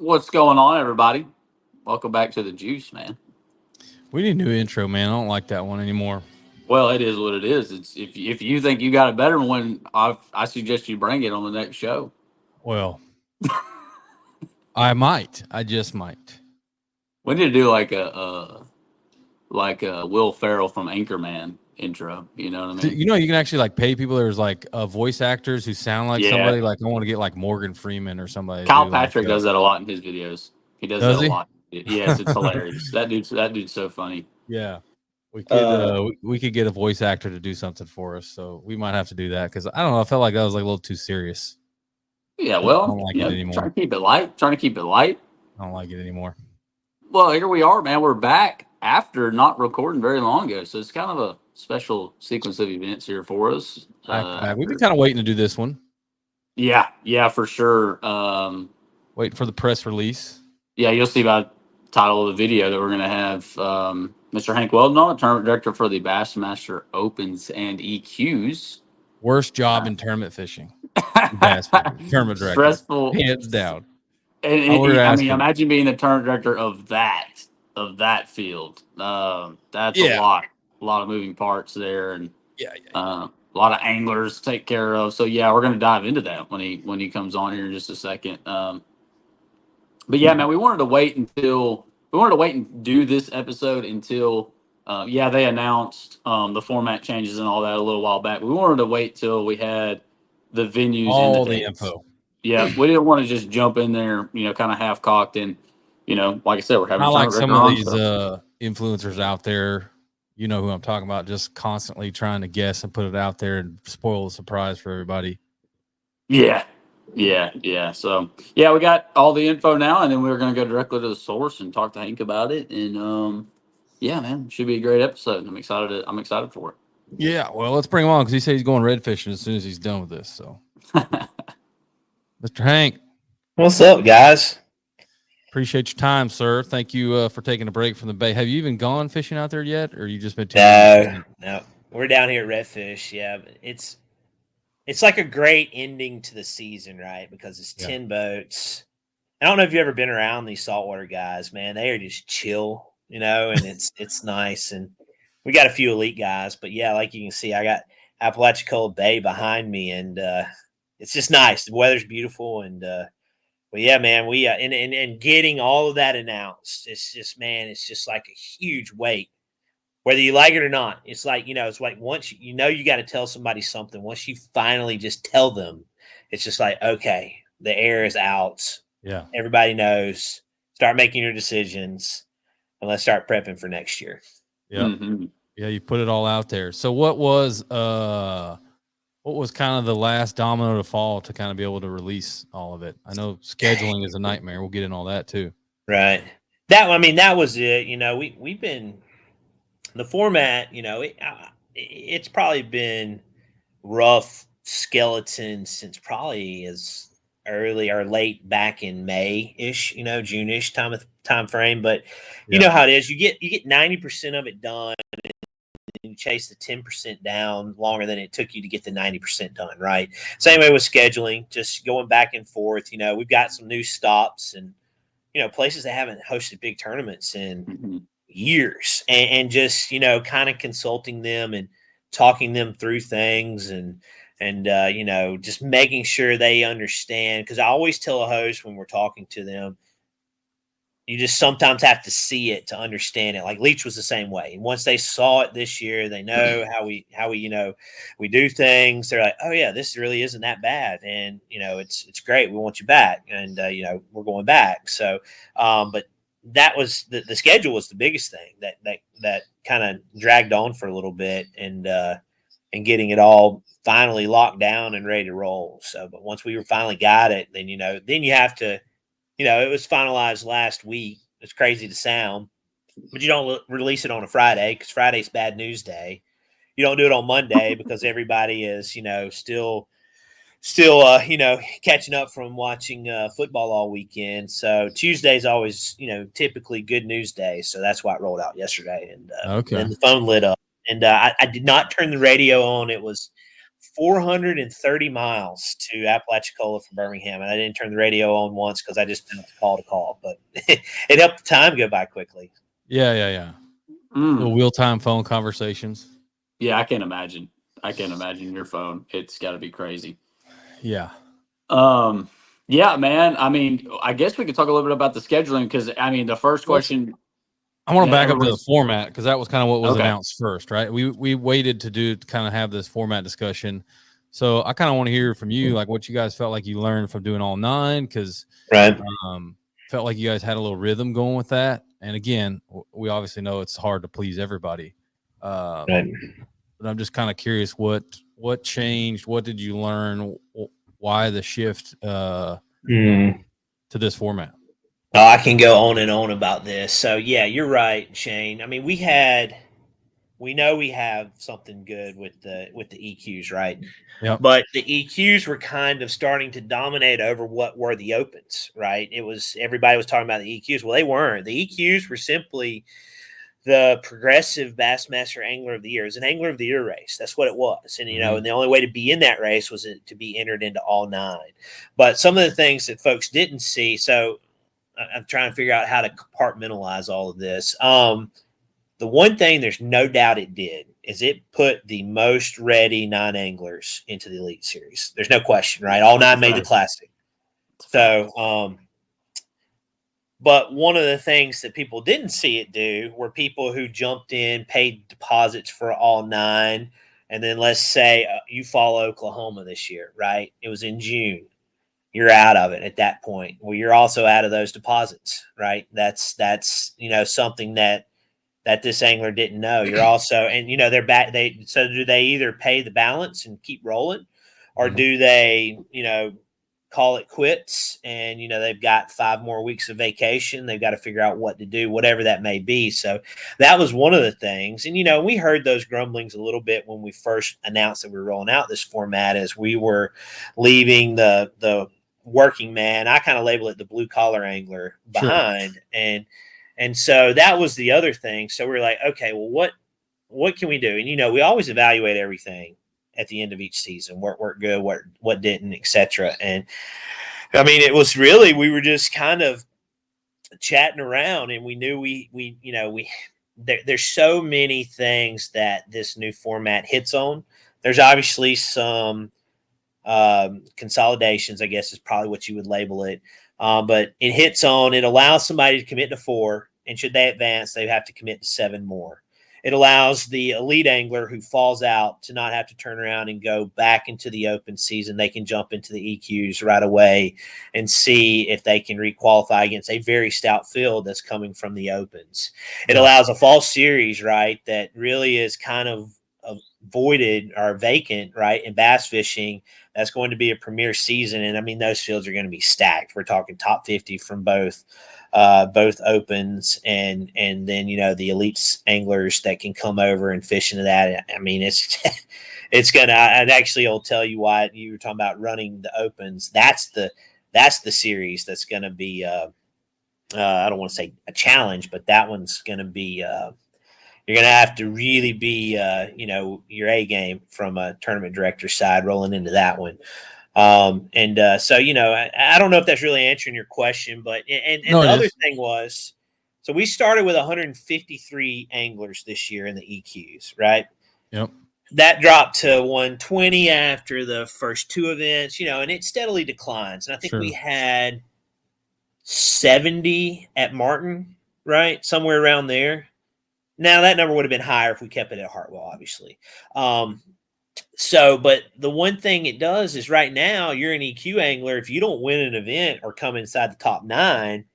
What's going on, everybody? Welcome back to the Juice, man. We need a new intro, man. I don't like that one anymore. Well, it is what it is. It's if you think you got a better one, I suggest you bring it on the next show. Well, I might. I just might. We need to do like a Will Ferrell from Anchorman intro. You know what I mean? You know, you can actually like pay people. There's like voice actors who sound like Yeah. somebody. Like I want to get like Morgan Freeman or somebody to Kyle do like. Patrick does that a lot in his videos. He does that Does a he? lot. Yes, it's hilarious. That dude's so funny. Yeah. We could Uh, we could get a voice actor to do something for us. So we might have to do that because I don't know. I felt like that was like a little too serious. yeah. I Well, don't like it trying anymore. to keep it light. Trying to keep it light. I don't like it anymore. Well, here we are, man. We're back after not recording very long ago, so it's kind of a special sequence of events here for us. Back to back. We've been kind of waiting to do this one. Yeah, for sure. Waiting for the press release. Yeah, you'll see by the title of the video that we're going to have Mr. Hank Weldon on, tournament director for the Bassmaster Opens and EQs. Worst job in tournament fishing. Bass fishing. Tournament director. Stressful, Hands down. I mean, imagine being the tournament director of that field. That's Yeah. a lot of moving parts there, and Yeah. a lot of anglers to take care of. So yeah, we're going to dive into that when he comes on here in just a second. But yeah, man, we wanted to wait and do this episode until they announced the format changes and all that a little while back. We wanted to wait till we had the venues and All the the dates. info. Yeah, we didn't want to just jump in there, kind of half cocked, and like I said, we're having Not like some of these so. influencers out there. You know who I'm talking about, just constantly trying to guess and put it out there and spoil the surprise for everybody. Yeah. So yeah, we got all the info now, and then we're gonna go directly to the source and talk to Hank about it. And yeah, man, should be a great episode. I'm excited for it. Yeah, well, let's bring him on because he said he's going red fishing as soon as he's done with this. So, Mr. Hank, what's up, guys? Appreciate your time, sir. Thank you for taking a break from the bay. Have you even gone fishing out there yet, or you just been? No, we're down here at Redfish. Yeah, it's like a great ending to the season, right? Because it's 10 boats. I don't know if you've ever been around these saltwater guys, man. They are just chill, and it's nice. And we got a few elite guys, but yeah, like you can see, I got Apalachicola Bay behind me, and it's just nice. The weather's beautiful, and well, yeah, man, we and getting all of that announced, it's just like a huge weight. Whether you like it or not, it's like, it's like once you got to tell somebody something. Once you finally just tell them, it's just like, okay, the air is out. Yeah. Everybody knows. Start making your decisions, and let's start prepping for next year. Yeah. Mm-hmm. Yeah, you put it all out there. So what was kind of the last domino to fall to kind of be able to release all of it? I know scheduling is a nightmare. We'll get in all that too. Right. That was it. We've been the format, it's probably been rough skeleton since probably as early or late back in May-ish, June-ish time frame. But you know how it is. You get 90% of it done, and you chase the 10% down longer than it took you to get the 90% done, right? Same way with scheduling, just going back and forth. We've got some new stops and places that haven't hosted big tournaments in years, and just kind of consulting them and talking them through things and just making sure they understand, because I always tell a host when we're talking to them, you just sometimes have to see it to understand it. Like Leach was the same way, and once they saw it this year, they know how we we do things. They're like, oh yeah, this really isn't that bad, and it's great. We want you back, and we're going back. So but that was the schedule was the biggest thing that kind of dragged on for a little bit, and getting it all finally locked down and ready to roll. So, but once we finally got it, then then you have to, it was finalized last week. It's crazy to sound, but you don't release it on a Friday because Friday's bad news day. You don't do it on Monday because everybody is still catching up from watching football all weekend. So Tuesday's always, typically good news day. So that's why it rolled out yesterday. And then the phone lit up. And I did not turn the radio on. It was 430 miles to Apalachicola from Birmingham, and I didn't turn the radio on once because I just bounced call to call, but it helped the time go by quickly. Yeah. Little real-time phone conversations. Yeah, I can't imagine. Your phone. It's got to be crazy. Yeah. Yeah, man. I mean, I guess we could talk a little bit about the scheduling because I mean, the first question. I want to Yeah, back up to the format because that was kind of what was Okay. announced first, right? We waited to kind of have this format discussion. So I kind of want to hear from you, like what you guys felt like you learned from doing all 9, because Right. felt like you guys had a little rhythm going with that. And again, we obviously know it's hard to please everybody. Right. But I'm just kind of curious what changed, what did you learn, why the shift to this format? Oh, I can go on and on about this. So yeah, you're right, Shane. I mean, we know we have something good with the EQs, right? Yep. But the EQs were kind of starting to dominate over what were the opens, right? It was everybody was talking about the EQs. Well, they weren't. The EQs were simply the progressive Bassmaster Angler of the Year. It was an Angler of the Year race. That's what it was. And, and the only way to be in that race was to be entered into all 9. But some of the things that folks didn't see, so I'm trying to figure out how to compartmentalize all of this. The one thing there's no doubt it did is it put the most ready 9 anglers into the Elite Series. There's no question, right? All 9 made the Classic. So, but one of the things that people didn't see it do were people who jumped in, paid deposits for all 9, and then let's say you follow Oklahoma this year, right? It was in June. You're out of it at that point. Well, you're also out of those deposits, right? That's something that this angler didn't know. You're also, and they're back. So do they either pay the balance and keep rolling, or do they, call it quits and, they've got 5 more weeks of vacation. They've got to figure out what to do, whatever that may be. So that was one of the things. And, we heard those grumblings a little bit when we first announced that we were rolling out this format as we were leaving the working man. I kind of label it the blue collar angler behind. Sure. And so that was the other thing. So we're like, okay, well, what can we do? And, we always evaluate everything at the end of each season, what worked good, what didn't, etc. And I mean, it was really, we were just kind of chatting around, and we knew there's so many things that this new format hits on. There's obviously some consolidations, I guess is probably what you would label it. But it allows somebody to commit to 4, and should they advance, they have to commit to 7 more. It allows the elite angler who falls out to not have to turn around and go back into the open season. They can jump into the EQs right away and see if they can requalify against a very stout field that's coming from the opens. It allows a fall series, right, that really is kind of voided or vacant, right, in bass fishing. That's going to be a premier season, and I mean those fields are going to be stacked. We're talking top 50 from both opens and then the elite anglers that can come over and fish into that. I mean, it's gonna. I'd actually will tell you why you were talking about running the opens. That's the series that's going to be. I don't want to say a challenge, but that one's going to be. You're going to have to really be, your A game from a tournament director's side rolling into that one. So, I don't know if that's really answering your question, but, the other thing was, so we started with 153 anglers this year in the EQs, right? Yep. That dropped to 120 after the first 2 events, and it steadily declines. And I think we had 70 at Martin, right? Somewhere around there. Now, that number would have been higher if we kept it at Hartwell, obviously. But the one thing it does is right now you're an EQ angler. If you don't win an event or come inside the top 9,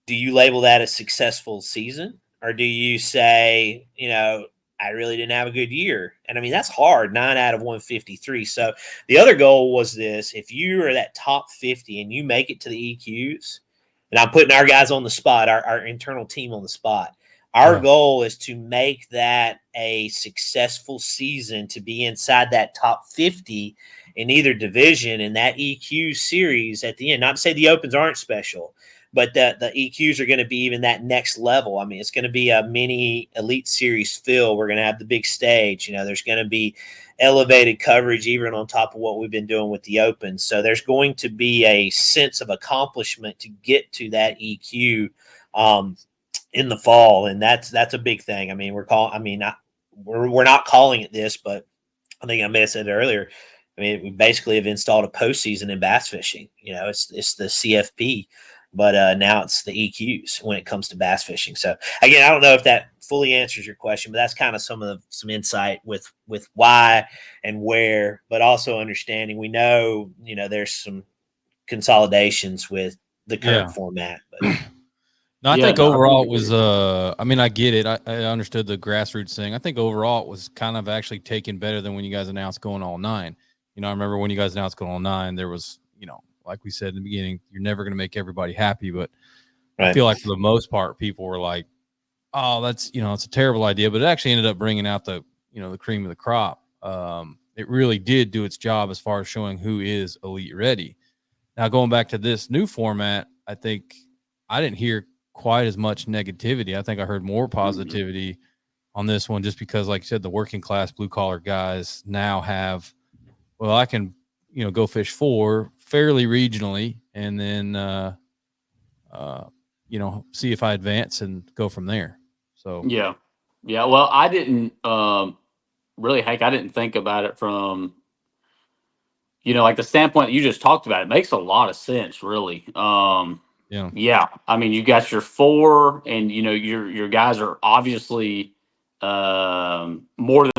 do you label that a successful season? Or do you say, I really didn't have a good year? And I mean, that's hard, 9 out of 153. So the other goal was this: if you are that top 50 and you make it to the EQs, and I'm putting our guys on the spot, our internal team on the spot, our goal is to make that a successful season, to be inside that top 50 in either division in that EQ series at the end. Not to say the opens aren't special, but the EQs are going to be even that next level. I mean, it's going to be a mini Elite Series feel. We're going to have the big stage. There's going to be elevated coverage even on top of what we've been doing with the Open. So there's going to be a sense of accomplishment to get to that EQ in the fall, and that's a big thing. I mean, we're not calling it this, but I think I may have said it earlier. I mean, we basically have installed a postseason in bass fishing. It's the CFP, but now it's the EQs when it comes to bass fishing. So again, I don't know if that fully answers your question, but that's kind of some insight with why and where, but also understanding. We know there's some consolidations with the current format, but. No, I think overall it was, I mean, I get it. I understood the grassroots thing. I think overall it was kind of actually taken better than when you guys announced going all 9. I remember when you guys announced going all 9, there was, like we said in the beginning, you're never going to make everybody happy, but I feel like for the most part, people were like, oh, that's, it's a terrible idea, but it actually ended up bringing out the cream of the crop. It really did do its job as far as showing who is elite ready. Now, going back to this new format, I think I didn't hear quite as much negativity. I think I heard more positivity on this one, just because, like you said, the working class blue collar guys now have, well, I can, go fish 4 fairly regionally, and then, see if I advance and go from there. So, yeah. Well, I didn't, really, Hank, I didn't think about it from, like the standpoint that you just talked about. It makes a lot of sense, really. Yeah. I mean, you got your 4, and your guys are obviously more than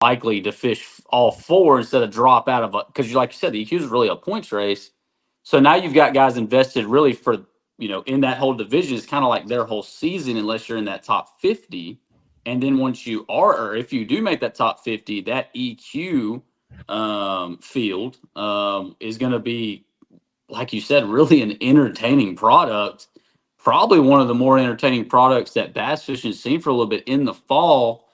likely to fish all 4 instead of drop out of because like you said, the EQ is really a points race. So now you've got guys invested really for in that whole division. Is kind of like their whole season, unless you're in that top 50. And then once you are, or if you do make that top 50, that EQ field is going to be, like you said, really an entertaining product. Probably one of the more entertaining products that bass fishing has seen for a little bit in the fall.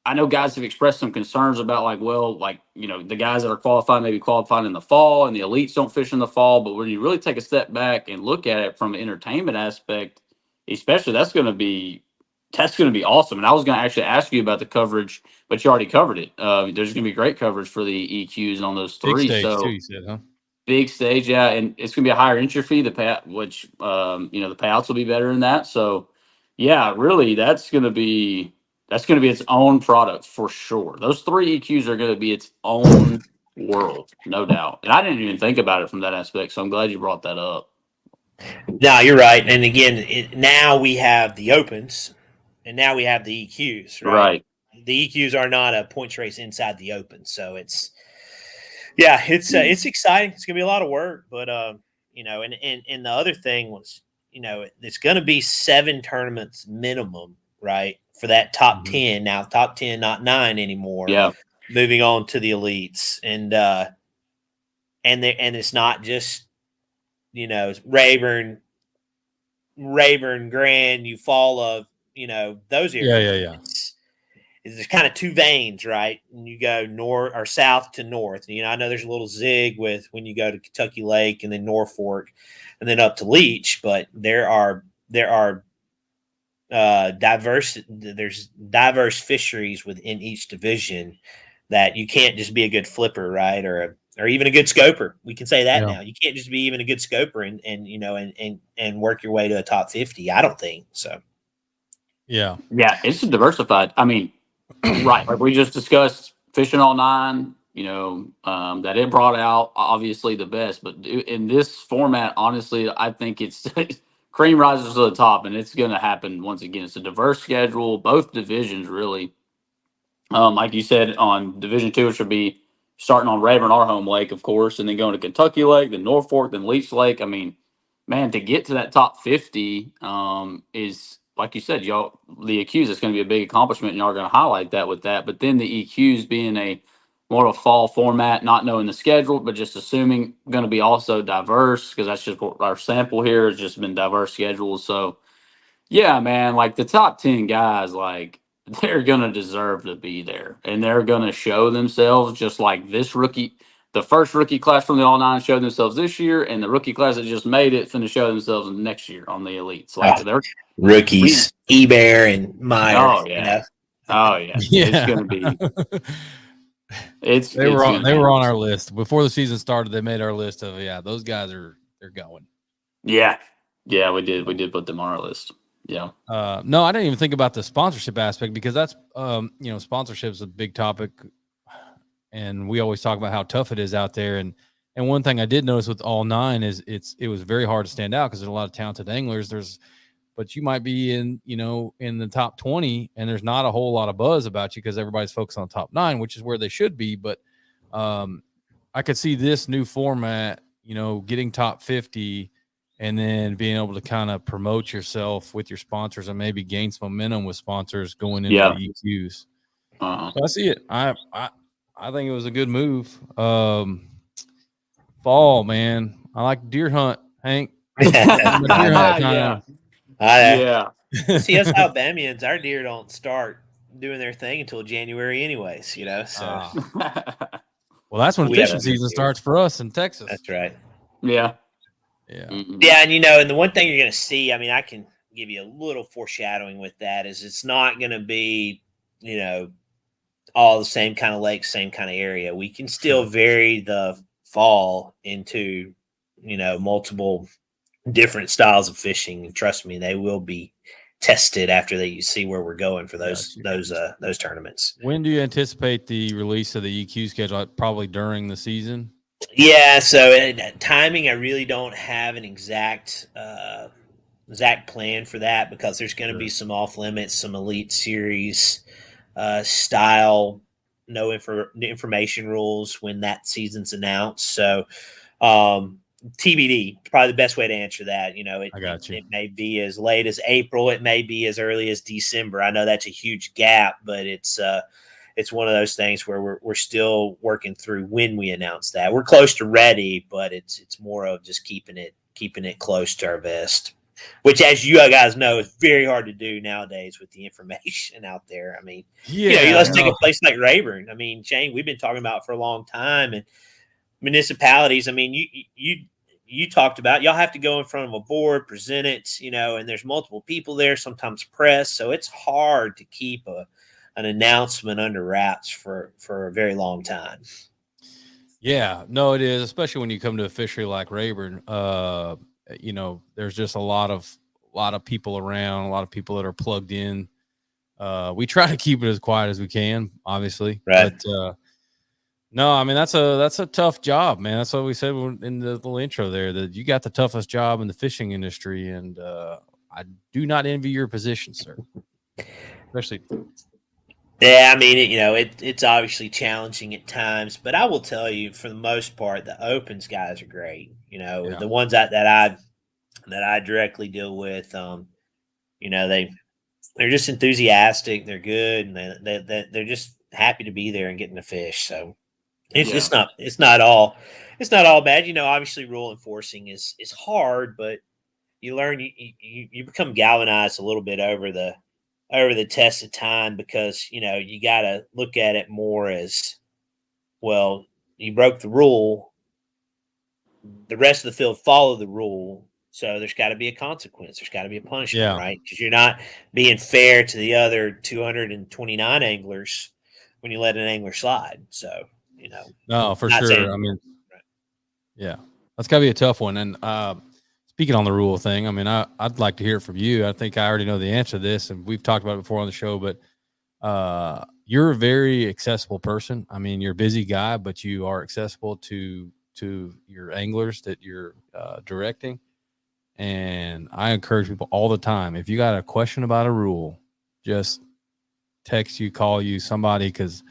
I know guys have expressed some concerns about the guys that are qualified, maybe qualified in the fall, and the elites don't fish in the fall. But when you really take a step back and look at it from an entertainment aspect, especially, that's going to be awesome. And I was going to actually ask you about the coverage, but you already covered it. There's going to be great coverage for the EQs on those 3. Big stage so too, you said, huh? Big stage, yeah, and it's going to be a higher entry fee. The payouts will be better than that. So, yeah, really, that's going to be its own product for sure. Those 3 EQs are going to be its own world, no doubt. And I didn't even think about it from that aspect, so I'm glad you brought that up. No, you're right. And again, now we have the Opens, and now we have the EQs, right? Right. The EQs are not a points race inside the Open, so it's exciting. It's gonna be a lot of work, but and the other thing was, it's gonna be 7 tournaments minimum, right, for that top 10. Now, top 10, not 9 anymore. Yeah. Moving on to the elites, and it's not just Rayburn, Grand, Eufaula, those areas. Yeah. There's kind of 2 veins, right? And you go north or south to north. I know there's a little zig with when you go to Kentucky Lake and then Norfolk and then up to Leech, but there are diverse fisheries within each division that you can't just be a good flipper, right? Or even a good scoper. We can say that now. You can't just be even a good scoper and work your way to a top 50. I don't think so. Yeah, it's diversified. I mean, right, like we just discussed, fishing all 9. That it brought out obviously the best, but in this format, honestly, I think it's cream rises to the top, and it's going to happen once again. It's a diverse schedule, both divisions really. Like you said, on Division 2, it should be starting on Rayburn, our home lake, of course, and then going to Kentucky Lake, then Norfolk, then Leech Lake. I mean, man, to get to that top 50 is, like you said, y'all, the EQs, it's going to be a big accomplishment, and y'all are going to highlight that with that. But then the EQs being a more of a fall format, not knowing the schedule, but just assuming going to be also diverse, because that's just what our sample here has just been diverse schedules. So, yeah, man, like the top 10 guys, like, they're going to deserve to be there, and they're going to show themselves, just like this rookie. the first rookie class from the all nine showed themselves this year, and the rookie class that just made it finna show themselves next year on the elites. Like they're rookies, Eber and Meyer. Oh yeah, oh yeah. It's gonna be. They were on our list before the season started. They made our list of those guys they're going. Yeah, we did put them on our list. Yeah. No, I didn't even think about the sponsorship aspect because that's sponsorship is a big topic, and we always talk about how tough it is out there. And one thing I did notice with all nine is it was very hard to stand out because there's a lot of talented anglers. But you might be in the top 20 and there's not a whole lot of buzz about you because everybody's focused on the top 9, which is where they should be. But I could see this new format, getting top 50 and then being able to kind of promote yourself with your sponsors and maybe gain some momentum with sponsors going into the EQs. So I see it. I think it was a good move. Fall, man. I like deer hunt, Hank. Yeah. See, us Alabamians, our deer don't start doing their thing until January anyways, so. Well, that's when fishing season starts for us in Texas. That's right. Yeah. Yeah. Yeah, and the one thing you're going to see, I mean, I can give you a little foreshadowing with that, is it's not going to be, all the same kind of lake, same kind of area. We can still vary the fall into, multiple different styles of fishing. And trust me, they will be tested after they see where we're going for those tournaments. When do you anticipate the release of the EQ schedule? Probably during the season. Yeah. So timing, I really don't have an exact plan for that because there's going to be some off limits, some elite series style, no information rules when that season's announced. So, TBD, probably the best way to answer that. I got you. It may be as late as April. It may be as early as December. I know that's a huge gap, but it's one of those things where we're still working through when we announce that. We're close to ready, but it's more of just keeping it close to our vest, which, as you guys know, is very hard to do nowadays with the information out there. I mean, let's take a place like Rayburn. I mean, Shane, we've been talking about for a long time, and municipalities. I mean, you talked about y'all have to go in front of a board, present it, and there's multiple people there, sometimes press, so it's hard to keep an announcement under wraps for a very long time. Yeah, no, it is, especially when you come to a fishery like Rayburn. There's just a lot of people around, a lot of people that are plugged in. We try to keep it as quiet as we can, obviously, right? But no, I mean that's a tough job, man. That's what we said in the little intro there, that you got the toughest job in the fishing industry, and I do not envy your position, sir. Especially. Yeah, I mean, it's obviously challenging at times, but I will tell you, for the most part, the opens guys are great. The ones that I directly deal with, they're just enthusiastic, they're good, and they're just happy to be there and getting to fish. So it's not all bad. Obviously, rule enforcing is hard, but you learn you become galvanized a little bit over the test of time, because you got to look at it more as, well, you broke the rule, the rest of the field followed the rule, so there's got to be a consequence, there's got to be a punishment, right? Because you're not being fair to the other 229 anglers when you let an angler slide. So no, for sure. I mean, yeah, that's got to be a tough one. And speaking on the rule thing, I mean, I'd like to hear it from you. I think I already know the answer to this, and we've talked about it before on the show, but you're a very accessible person. I mean, you're a busy guy, but you are accessible to your anglers that you're directing. And I encourage people all the time, if you got a question about a rule, just text you, call you, somebody, because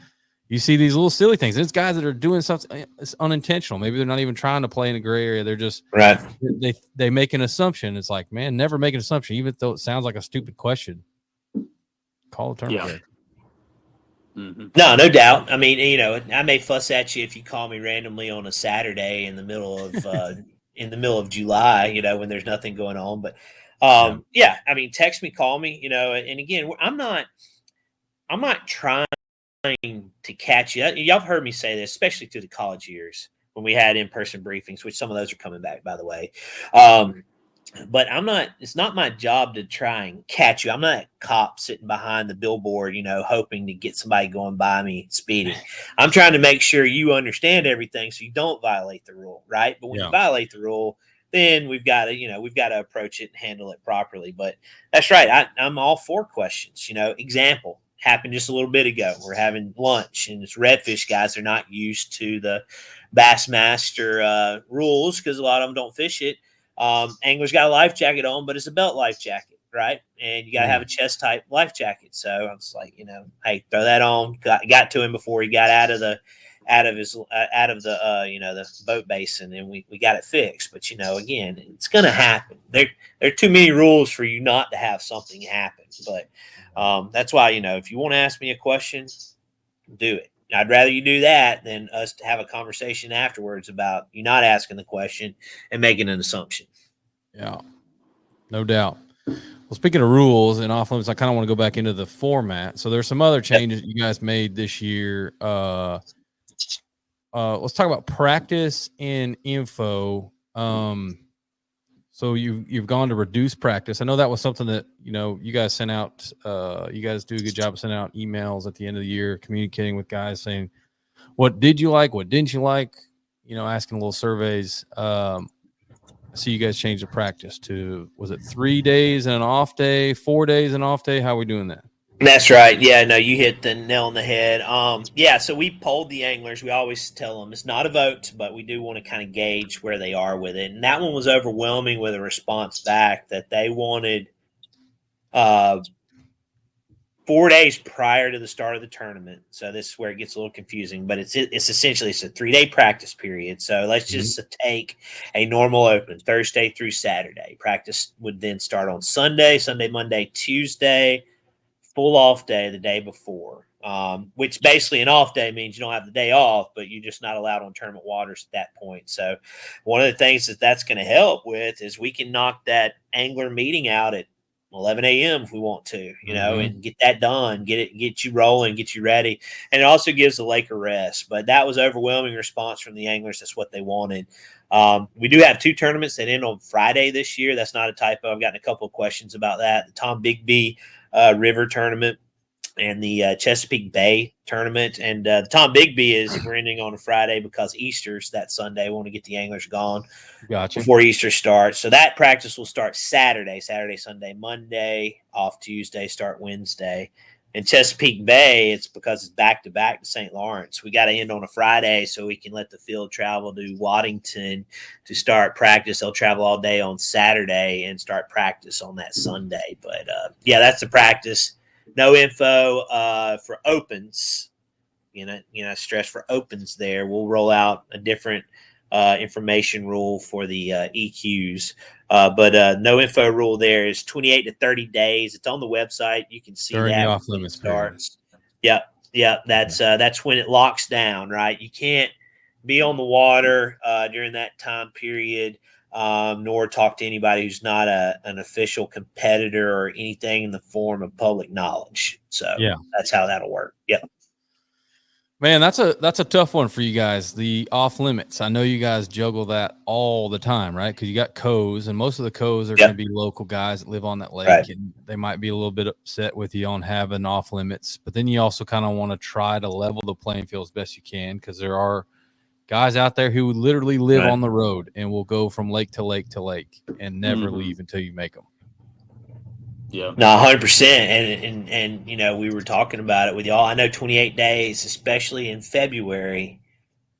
you see these little silly things. There's guys that are doing something, it's unintentional. Maybe they're not even trying to play in a gray area. They're just right. They make an assumption. It's like, man, never make an assumption, even though it sounds like a stupid question. Call a term director. Mm-hmm. No doubt. I mean, I may fuss at you if you call me randomly on a Saturday in the middle of July, when there's nothing going on. But yeah, I mean, text me, call me, and again, I'm not trying to catch you. Y'all have heard me say this, especially through the college years. when we had in-person briefings, which some of those are coming back, by the way. But it's not my job to try and catch you. I'm not a cop sitting behind the billboard, hoping to get somebody going by me speeding. I'm trying to make sure you understand everything so you don't violate the rule, right? But when you violate the rule, then we've got to approach it and handle it properly. But that's right. I'm all for questions. Example happened just a little bit ago. We're having lunch, and it's redfish guys. They're not used to the Bassmaster rules because a lot of them don't fish it. Angler's got a life jacket on, but it's a belt life jacket, right? And you got to have a chest type life jacket. So I was like, hey, throw that on. Got to him before he got out of the boat basin, and we got it fixed. But again, it's gonna happen. There are too many rules for you not to have something happen. But that's why if you want to ask me a question, do it. I'd rather you do that than us to have a conversation afterwards about you not asking the question and making an assumption. Yeah, no doubt. Well, speaking of rules and off limits, I kind of want to go back into the format. So there's some other changes you guys made this year. Let's talk about practice and info. So you've gone to reduce practice. I know that was something that you guys sent out. You guys do a good job of sending out emails at the end of the year, communicating with guys, saying what did you like, what didn't you like. Asking little surveys. I see you guys changed the practice to, was it 3 days and an off day, 4 days and an off day? How are we doing that? That's right. Yeah, no, you hit the nail on the head. So we polled the anglers. We always tell them it's not a vote, but we do want to kind of gauge where they are with it. And that one was overwhelming with a response back that they wanted 4 days prior to the start of the tournament. So this is where it gets a little confusing, but it's essentially it's a 3-day practice period. So let's just take a normal open Thursday through Saturday. Practice would then start on Sunday, Monday, Tuesday. Full off day the day before, which basically an off day means you don't have the day off, but you're just not allowed on tournament waters at that point. So one of the things that's going to help with is we can knock that angler meeting out at 11 a.m. if we want to, and get that done, get you rolling, get you ready. And it also gives the lake a rest. But that was overwhelming response from the anglers. That's what they wanted. We do have 2 tournaments that end on Friday this year. That's not a typo. I've gotten a couple of questions about that. The Tom Bigby River tournament and the Chesapeake Bay tournament. And the Tom Bigby we're ending on a Friday because Easter's that Sunday. We want to get the anglers gone before Easter starts. So that practice will start Saturday, Sunday, Monday, off Tuesday, start Wednesday. And Chesapeake Bay, it's because it's back-to-back to St. Lawrence. We got to end on a Friday so we can let the field travel to Waddington to start practice. They'll travel all day on Saturday and start practice on that Sunday. But, that's the practice. No info for opens. Stress for opens there. We'll roll out a different information rule for the EQs. But no info rule there is 28 to 30 days. It's on the website. You can see during that the off limits starts. Yep. That's when it locks down, right? You can't be on the water during that time period, nor talk to anybody who's not an official competitor or anything in the form of public knowledge. So that's how that'll work. Yep. Man, that's a tough one for you guys. The off limits. I know you guys juggle that all the time, right? Because you got co's, and most of the co's are going to be local guys that live on that lake, right. And they might be a little bit upset with you on having off limits. But then you also kind of want to try to level the playing field as best you can, because there are guys out there who literally live on the road and will go from lake to lake to lake and never leave until you make them. Yeah. No, 100%. And we were talking about it with y'all. I know 28 days, especially in February,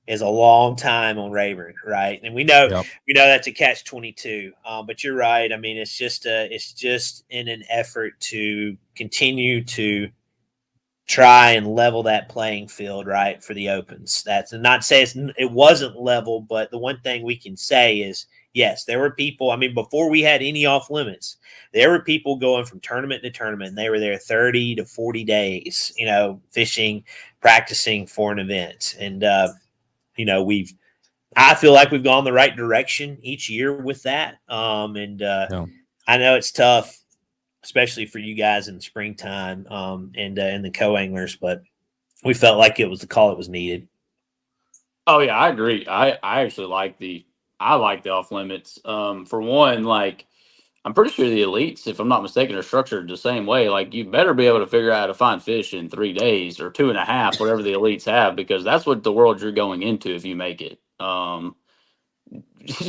is a long time on Rayburn, right? And we know that's a catch-22. But you're right. I mean, it's just in an effort to continue to try and level that playing field, right, for the opens. That's not to say it wasn't level, but the one thing we can say is, yes, there were people. I mean, before we had any off limits, there were people going from tournament to tournament, and they were there 30 to 40 days, fishing, practicing for an event. And, I feel like we've gone the right direction each year with that. I know it's tough, especially for you guys in the springtime and the co-anglers, but we felt like it was the call that was needed. Oh yeah, I agree. I actually I like the off limits. For one, like I'm pretty sure the elites, if I'm not mistaken, are structured the same way. Like you better be able to figure out how to find fish in 3 days or 2.5, whatever the elites have, because that's what the world you're going into if you make it.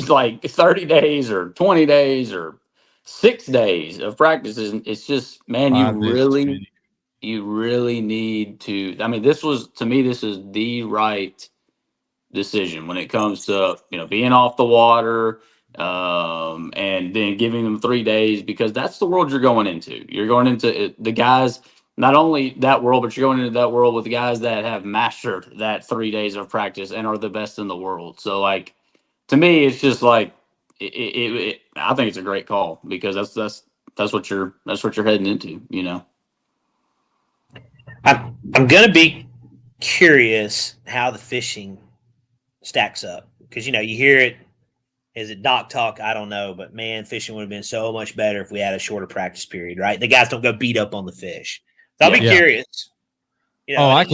Like 30 days or 20 days or 6 days of practices. It's just, man, 5 days is too many. you really need to. I mean, this was to me, this is the right decision when it comes to being off the water, and then giving them 3 days, because that's the world you're going into. You're going into the guys, not only that world, but you're going into that world with the guys that have mastered that 3 days of practice and are the best in the world. So like to me, it's just like I think it's a great call, because that's what you're heading into. I'm gonna be curious how the fishing stacks up, because you hear it. Is it dock talk? I don't know, but man, fishing would have been so much better if we had a shorter practice period, right? The guys don't go beat up on the fish. So I'll be Yeah. Yeah. curious. Oh, I and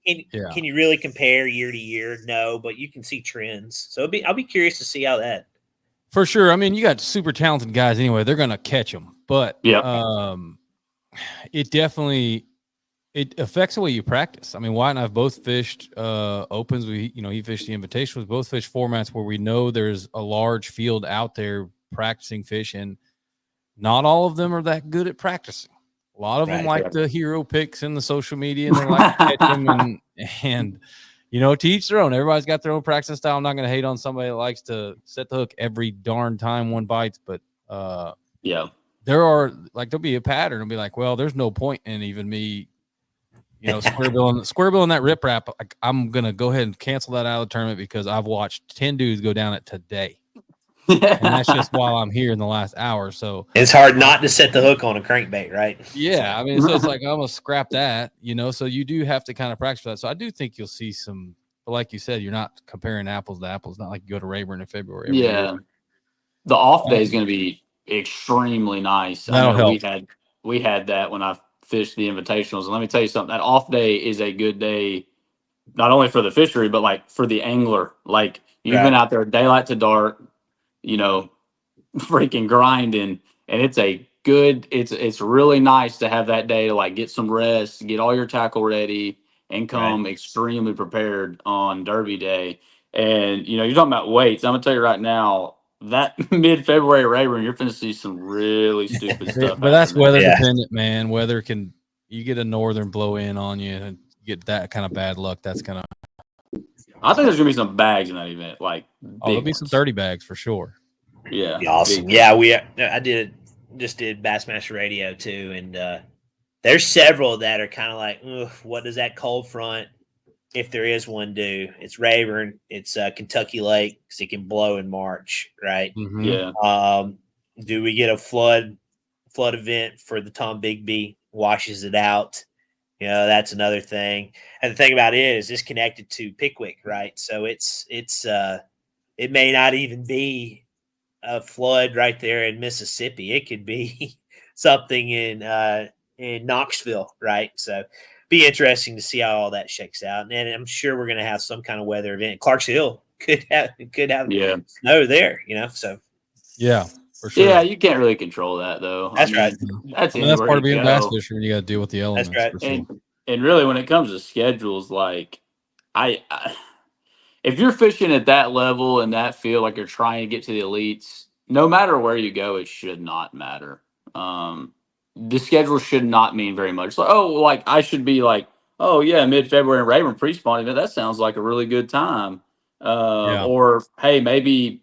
can. Yeah. can you really compare year to year? No, but you can see trends. So I'll be curious to see how that. For sure. I mean, you got super talented guys anyway. They're going to catch them. But Yeah. it definitely it affects the way you practice. I mean, Wyatt and I have both fished opens. He fished the Invitational. We both fished formats where we know there's a large field out there practicing fish, and not all of them are that good at practicing. A lot of them like the hero picks in the social media, and they like to catch them, and to each their own. Everybody's got their own practice style. I'm not going to hate on somebody that likes to set the hook every darn time one bites, but Yeah. there'll be a pattern. It'll be like, well, there's no point in even me, square bill in that rip wrap. Like, I'm going to go ahead and cancel that out of the tournament because I've watched 10 dudes go down it today. And that's just while I'm here in the last hour. So it's hard not to set the hook on a crankbait, right? Yeah. I mean, so it's like, I'm going to scrap that, so you do have to kind of practice for that. So I do think you'll see some, but like you said, you're not comparing apples to apples. Not like you go to Rayburn in February every year. The off day is going to be extremely nice. I That'll know help. we had that when I fished the invitationals. And let me tell you something, that off day is a good day, not only for the fishery, but like for the angler. Like you've been out there daylight to dark, freaking grinding, and it's really nice to have that day to like get some rest, get all your tackle ready, and come extremely prepared on Derby Day. And you're talking about weights. I'm gonna tell you right now, that mid-February Rayburn, you're gonna see some really stupid stuff. But that's happening. weather dependent, man. You get a northern blow in on you and get that kind of bad luck. That's gonna. I think there's gonna be some bags in that event, like there'll be some 30 bags for sure. Yeah, be awesome. Yeah, I did Bassmaster radio too, and there's several that are kind of like, what does that cold front, if there is one, do? It's Rayburn, it's Kentucky Lake, because it can blow in March, right? Mm-hmm. Yeah. Do we get a flood event for the Tom Bigby, washes it out? That's another thing. And the thing about it is it's connected to Pickwick, right? So it may not even be a flood right there in Mississippi. It could be something in Knoxville, right? So be interesting to see how all that shakes out. And I'm sure we're going to have some kind of weather event. Clarksville could have snow there, So yeah, for sure. Yeah, you can't really control that though. That's right. That's part of being a bass fisher. You got to deal with the elements. That's right. And really, when it comes to schedules, like I if you're fishing at that level and that field, like you're trying to get to the elites, no matter where you go, it should not matter. The schedule should not mean very much. Like I should be like, oh yeah, mid-February Rayburn pre-spawn event. That sounds like a really good time. Or hey, maybe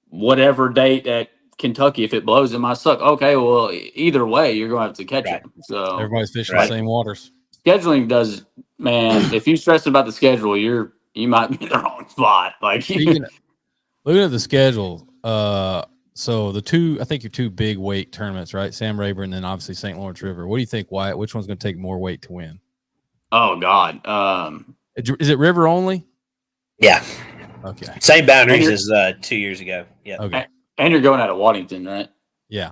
whatever date at Kentucky, if it blows, it might suck. Okay, well, either way, you're gonna have to catch it. So everybody's fishing the same waters. Scheduling does, man. If you're stressing about the schedule, you might be in the wrong spot. Like looking at the schedule, so I think your two big weight tournaments, right? Sam Rayburn and then obviously St. Lawrence River. What do you think, Wyatt? Which one's going to take more weight to win? Oh God, is it River only? Yeah. Okay. Same boundaries as 2 years ago. Yeah. Okay. And you're going out of Waddington, right? Yeah.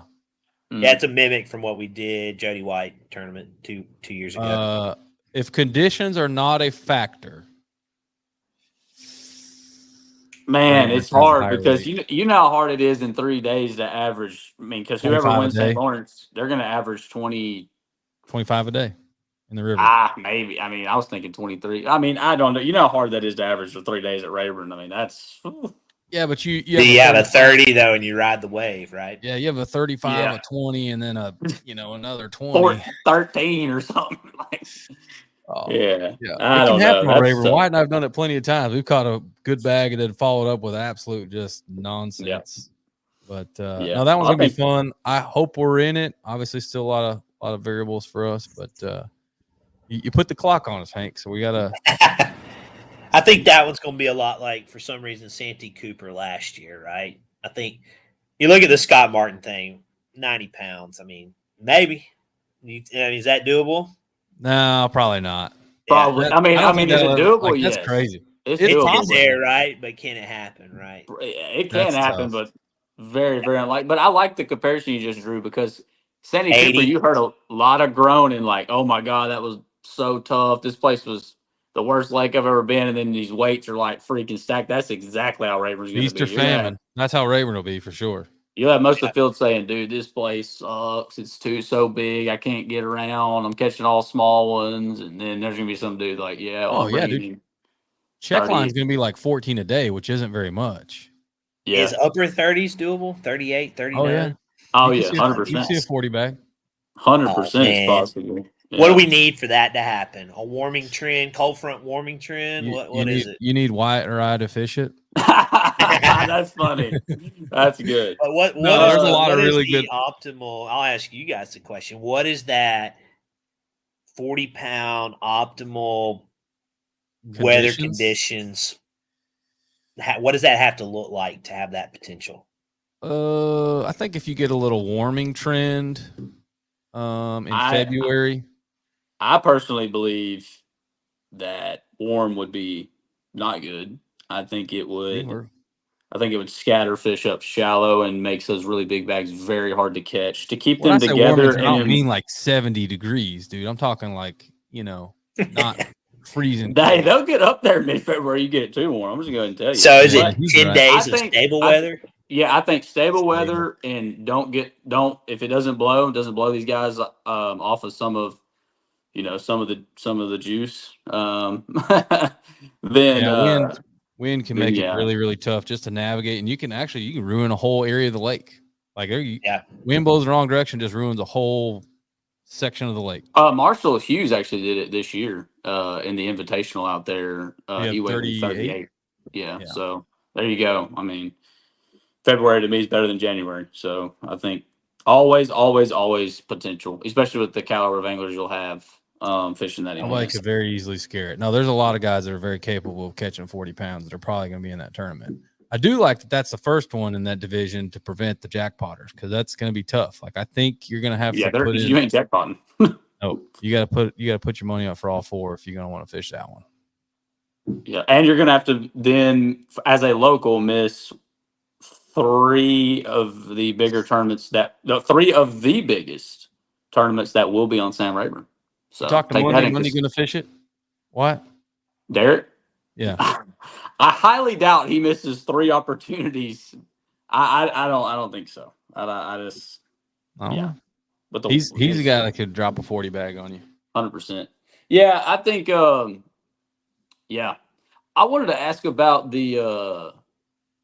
Yeah, it's a mimic from what we did Jody White tournament two years ago. If conditions are not a factor, Man, Raven it's has a hard higher because rate. you know how hard it is in 3 days to average. I mean, because whoever 25 a wins St. day. Lawrence, they're going to average 20. 25 a day in the river. Maybe. I mean, I was thinking 23. I mean, I don't know. You know how hard that is to average for 3 days at Rayburn. I mean, that's. Yeah, but you have have a 30 though, and you ride the wave, right? Yeah, you have a 35, Yeah. a 20, and then another 20. 13 or something. Like, Oh, yeah. yeah. I It can don't happen know. on That's Rayburn. White and I've done it plenty of times. We've caught a good bag and then followed up with absolute just nonsense. But no, that one's gonna be fun. I hope we're in it. Obviously, still a lot of variables for us, but you put the clock on us, Hank. So we gotta. I think that one's going to be a lot like, for some reason, Santee Cooper last year, right? I think you look at the Scott Martin thing, 90 pounds. I mean, maybe. Is that doable? No, probably not. probably. Yeah. I mean, is it doable? That's Yes. crazy. It's doable. It's there, right? But can it happen, right? It can happen, tough. but very, very unlikely. But I like the comparison you just drew because Sandy 80. Cooper, you heard a lot of groaning, like, "Oh my God, that was so tough. This place was the worst lake I've ever been." And then these weights are like freaking stacked. That's exactly how Rayburn's going to Feast be. or famine. That's how Rayburn will be for sure. You'll have most of the field saying, "Dude, this place sucks. It's so big. I can't get around. I'm catching all small ones." And then there's going to be some dude like, "Yeah, well, I'm bringing in Check 30." line's going to be like 14 a day, which isn't very much. Yeah. Is upper 30s doable? 38, 39? Oh, yeah. Oh, You yeah, can 100%. see a 40 bag. 100% it's man. possible. Yeah. What do we need for that to happen? A warming trend, cold front warming trend? What is it? You need Wyatt or I to fish it. That's funny. That's good. But what No, is there's a lot what of is really the good optimal? I'll ask you guys the question. What is that 40-pound optimal weather conditions? What does that have to look like to have that potential? I think if you get a little warming trend in February. I personally believe that warm would be not good. I think it would scatter fish up shallow and makes those really big bags very hard to catch. To keep them together, I don't mean like 70 degrees, dude. I'm talking like, not freezing. Hey, they'll get up there mid-February. You get it too warm. I'm just going to tell you. So is it 10 days of stable weather? Yeah, I think stable weather, and if it doesn't blow these guys off of some of the juice. Then wind can make it really, really tough just to navigate, and you can ruin a whole area of the lake. Like wind blows the wrong direction, just ruins a whole section of the lake. Marshall Hughes actually did it this year in the Invitational out there. He weighed 38. Yeah, so there you go. I mean, February to me is better than January. So I think always potential, especially with the caliber of anglers you'll have fishing that. Somebody could very easily scare it. No, there's a lot of guys that are very capable of catching 40 pounds that are probably going to be in that tournament. I do like that that's the first one in that division to prevent the jackpotters, because that's going to be tough. Like, I think you're going to have to put in. You ain't jackpotting. No, you got to put your money up for all four if you're going to want to fish that one. Yeah, and you're going to have to then, as a local, miss three of the biggest tournaments that will be on Sam Rayburn. So talking Monday going to fish it? What? Derek? Yeah. I highly doubt he misses 3 opportunities. I don't think so. Yeah. But he's a guy that could drop a 40 bag on you. 100%. Yeah, I think yeah. I wanted to ask about the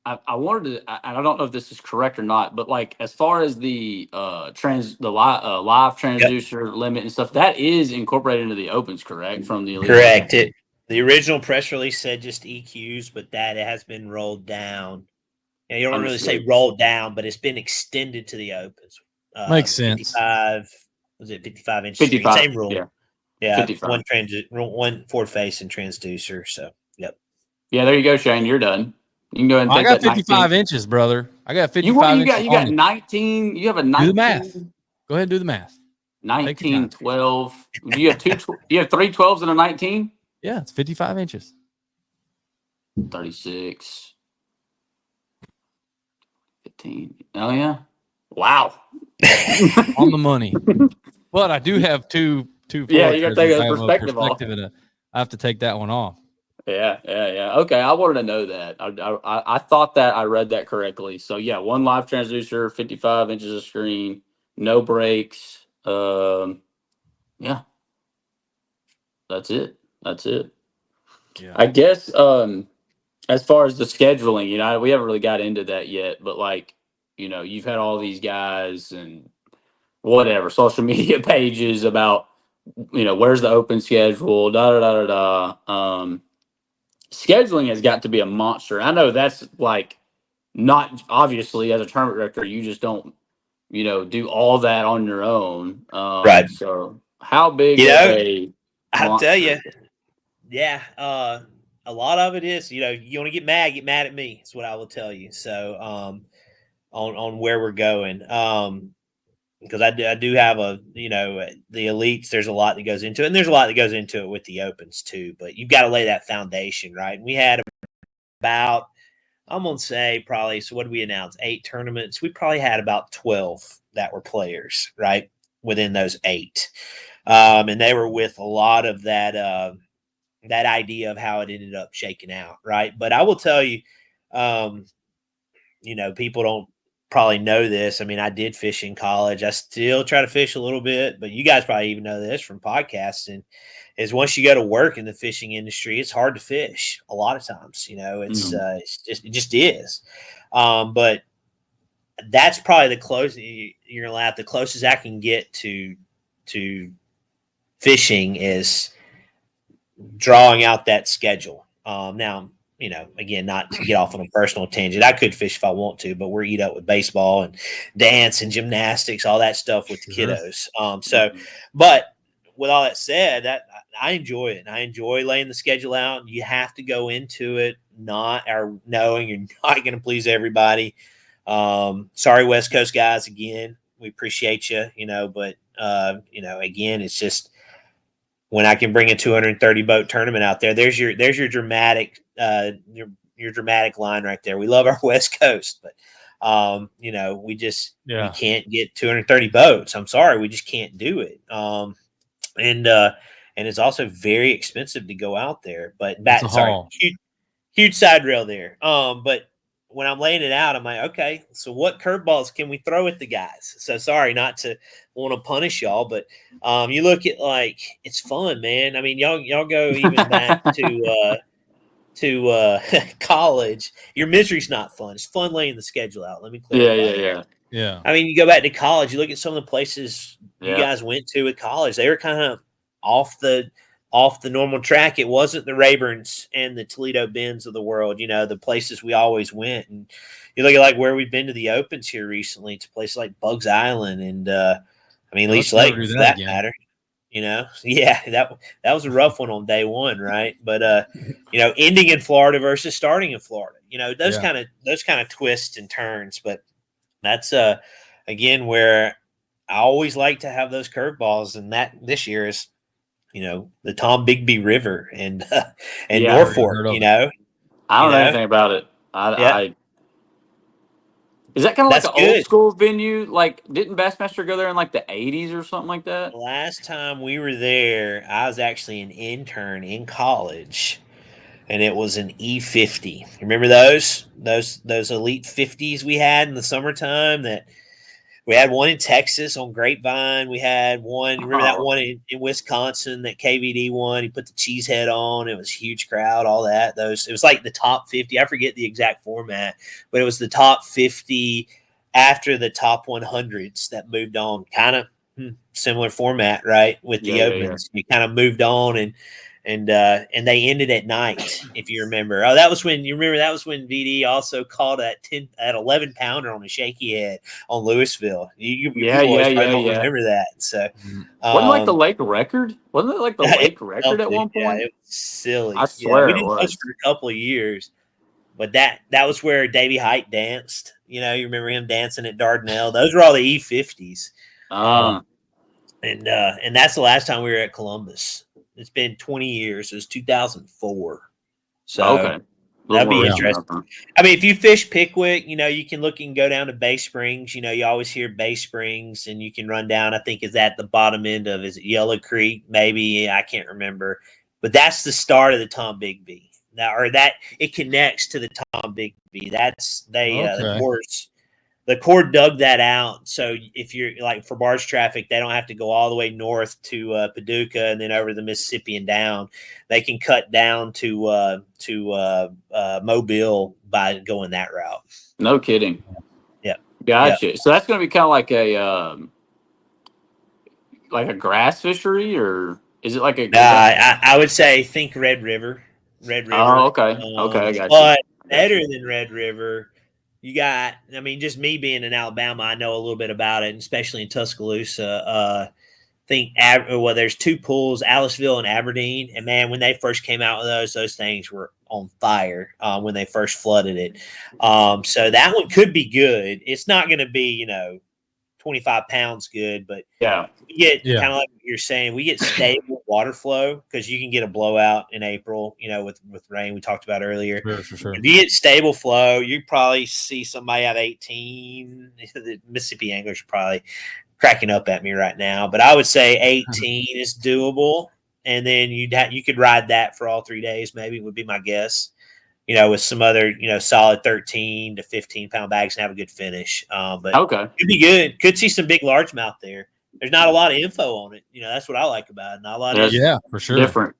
I don't know if this is correct or not, but like as far as the live transducer limit and stuff, that is incorporated into the opens, correct? From the elite. Correct. The original press release said just EQs, but that it has been rolled down. You don't really say rolled down, but it's been extended to the opens. Makes sense. 55, was it 55 inch? 55, same rule. Yeah. 55. One forward face and transducer. So, yep. Yeah, there you go, Shane. You're done. You can go ahead and take I got that 55 inches, brother. I got 55 inches. You got 19. You have a 19. Do the math. Go ahead and do the math. 19, 12. Do you have you have 3 12s and a 19? Yeah, it's 55 inches. 36. 15. Oh, yeah. Wow. On the money. But I do have two. Yeah, you got to take that perspective off. I have to take that one off. Yeah. Okay, I wanted to know that. I thought that I read that correctly. So yeah, one live transducer, 55 inches of screen, no brakes. Yeah, that's it. That's it. Yeah. I guess as far as the scheduling, we haven't really got into that yet, but like, you've had all these guys and whatever social media pages about, where's the open schedule, da da da da da. Scheduling has got to be a monster. I know that's like not obviously as a tournament director, you just don't, do all that on your own. Right. So how big You of know, a I'll tell monster you, is it? yeah. A lot of it is, you want to get mad at me. That's what I will tell you. So, on where we're going. Because I do have the elites. There's a lot that goes into it, and there's a lot that goes into it with the opens too. But you've got to lay that foundation, right? And we had about, I'm gonna say probably. So what did we announce? 8 tournaments. We probably had about 12 that were players, right? Within those 8, and they were with a lot of that idea of how it ended up shaking out, right? But I will tell you, um, people don't probably know this. I mean, I did fish in college. I still try to fish a little bit, but you guys probably even know this from podcasting. Is once you go to work in the fishing industry, it's hard to fish a lot of times. Mhm. It just is. But that's probably the closest you're gonna laugh. The closest I can get to fishing is drawing out that schedule. Now, again, not to get off on a personal tangent, I could fish if I want to, but we're eat up with baseball and dance and gymnastics, all that stuff with the Sure. kiddos. Mhm. But with all that said, that I enjoy it. I enjoy laying the schedule out. You have to go into it knowing you're not going to please everybody. Sorry, West Coast guys. Again, we appreciate you. But again, it's just when I can bring a 230 boat tournament out there. There's your dramatic your dramatic line right there. We love our West Coast, but we can't get 230 boats. I'm sorry, we just can't do it. And it's also very expensive to go out there. But It's a haul. huge side rail there. But when I'm laying it out, I'm like, okay, so what curveballs can we throw at the guys? So sorry, not to want to punish y'all, but you look at like it's fun, man. I mean, y'all go even back to college. Your misery's not fun. It's fun laying the schedule out. Let me Yeah, clarify that. yeah, Yeah. I mean, you go back to college, you look at some of the places you yeah. guys went to at college, they were kind of off the normal track. It wasn't the Rayburns and the Toledo Bends of the world, the places we always went. And you look at like where we've been to the opens here recently, to places like Bugs Island and Leech Let's never Lake do for that that again. matter. Yeah, that was a rough one on day one, right? But ending in Florida versus starting in Florida, those Yeah. kind of twists and turns. But that's again where I always like to have those curveballs, and that this year is the Tom Bigby River and Yeah. Never even Norfolk. heard of You it. know, I you don't know know, anything about it. yeah, Is that kind of like that's an old good. school venue? Like, didn't Bassmaster go there in like the '80s or something like that? Last time we were there, I was actually an intern in college, and it was an E50. Remember those elite 50s we had in the summertime? That we had one in Texas on Grapevine. We had one. Remember that Oh, one in Wisconsin that KVD won? He put the cheese head on. It was a huge crowd. All that. It was like the top 50. I forget the exact format, but it was the top 50 after the top 100s that moved on. Kind of similar format, right? With yeah, the yeah, yeah. opens, you kind of moved on and they ended at night, if you remember. Oh, that was when VD also called that 11 pounder on a shaky head on Louisville. You Yeah, yeah, boys probably yeah, don't yeah. remember that. So, Mhm. Wasn't it like the um, lake record? Wasn't it like the it lake record at something. one Yeah, point? it was I silly. Yeah, we swear it didn't post was. for a couple of years, but that was where Davey Height danced. You remember him dancing at Dardanelle. Those were all the E50s. Uh, And that's the last time we were at Columbus. It's been 20 years. It was 2004. So okay. A little that'd more be Yeah. recent. interesting. I mean, if you fish Pickwick, you can look and go down to Bay Springs. You always hear Bay Springs, and you can run down. I think is at the bottom end of is it Yellow Creek? Maybe I can't remember, but that's the start of the Tom Bigby. that it connects to the Tom Bigby. That's Okay. the Corps dug that out. So if you're like for barge traffic, they don't have to go all the way north to Paducah and then over the Mississippi and down. They can cut down to Mobile by going that route. No kidding. Yeah. Gotcha. So that's going to be kind of like a grass fishery, or is it like a? I would say think Red River. Red River. Oh, okay. Okay, I got you. But better than Red River, you got. I mean, just me being in Alabama, I know a little bit about it, and especially in Tuscaloosa. There's two pools, Aliceville and Aberdeen, and man, when they first came out with those things were on fire when they first flooded it. So that one could be good. It's not going to be 25 pounds good, but Yeah. we get kind of like what you're saying, we get stable water flow because you can get a blowout in April, with rain we talked about earlier. Sure. If you get stable flow, you probably see somebody have 18. The Mississippi anglers are probably cracking up at me right now, but I would say 18 is doable, and then you could ride that for all 3 days. Maybe would be my guess. With some other solid 13 to 15 pound bags and have a good finish. But Okay. Could be good. Could see some big largemouth there. There's not a lot of info on it. That's what I like about it. Not a lot of Yeah, for sure. Different.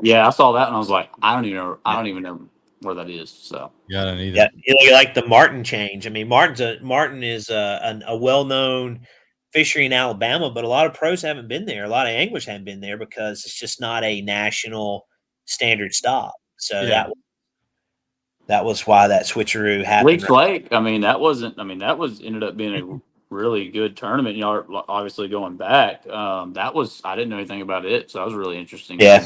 Yeah, I saw that and I was like, I don't even know where that is. So yeah, I don't either. Yeah, you like the Martin change. I mean, Martin is a well-known fishery in Alabama, but a lot of pros haven't been there. A lot of anglers haven't been there because it's just not a national standard stop. So that was why that switcheroo happened. Leech Lake, that ended up being a really good tournament. Obviously going back, I didn't know anything about it, so that was really interesting. Yeah.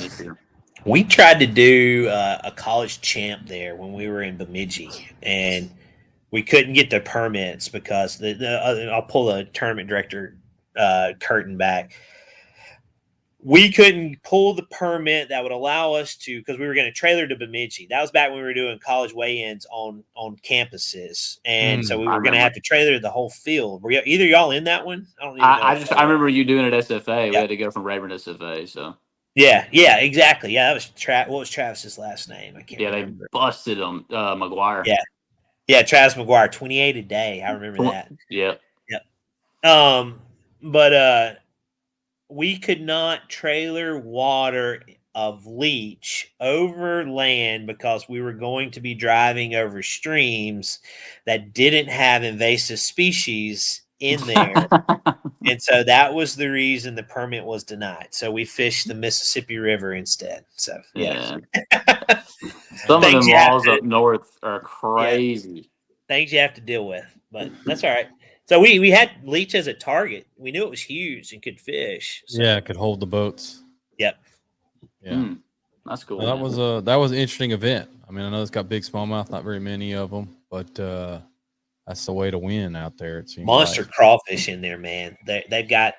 We tried to do a college champ there when we were in Bemidji, and we couldn't get the permits because I'll pull the tournament director curtain back. We couldn't pull the permit that would allow us to, because we were going to trailer to Bemidji. That was back when we were doing college weigh-ins on campuses, and so we were going to have to trailer the whole field. Were either y'all in that one? I don't even know. I remember you doing it at SFA. We had to go from Rayburn to SFA. So yeah, exactly. Yeah, that was what was Travis's last name? I can't remember. They busted him, McGuire. Yeah, Travis McGuire, 28 a day. I remember that. Yeah. But we could not trailer water of leech over land because we were going to be driving over streams that didn't have invasive species in there. And so that was the reason the permit was denied. So we fished the Mississippi River instead. So yeah. Some of them laws up north are crazy. Things you have to deal with, but that's all right. So we had leech as a target. We knew it was huge and could fish. So. Yeah, it could hold the boats. Yep. Yeah. That's cool. Well, that was an interesting event. I mean, I know it's got big smallmouth, not very many of them, but that's the way to win out there. It seems monster crawfish in there, man. They've got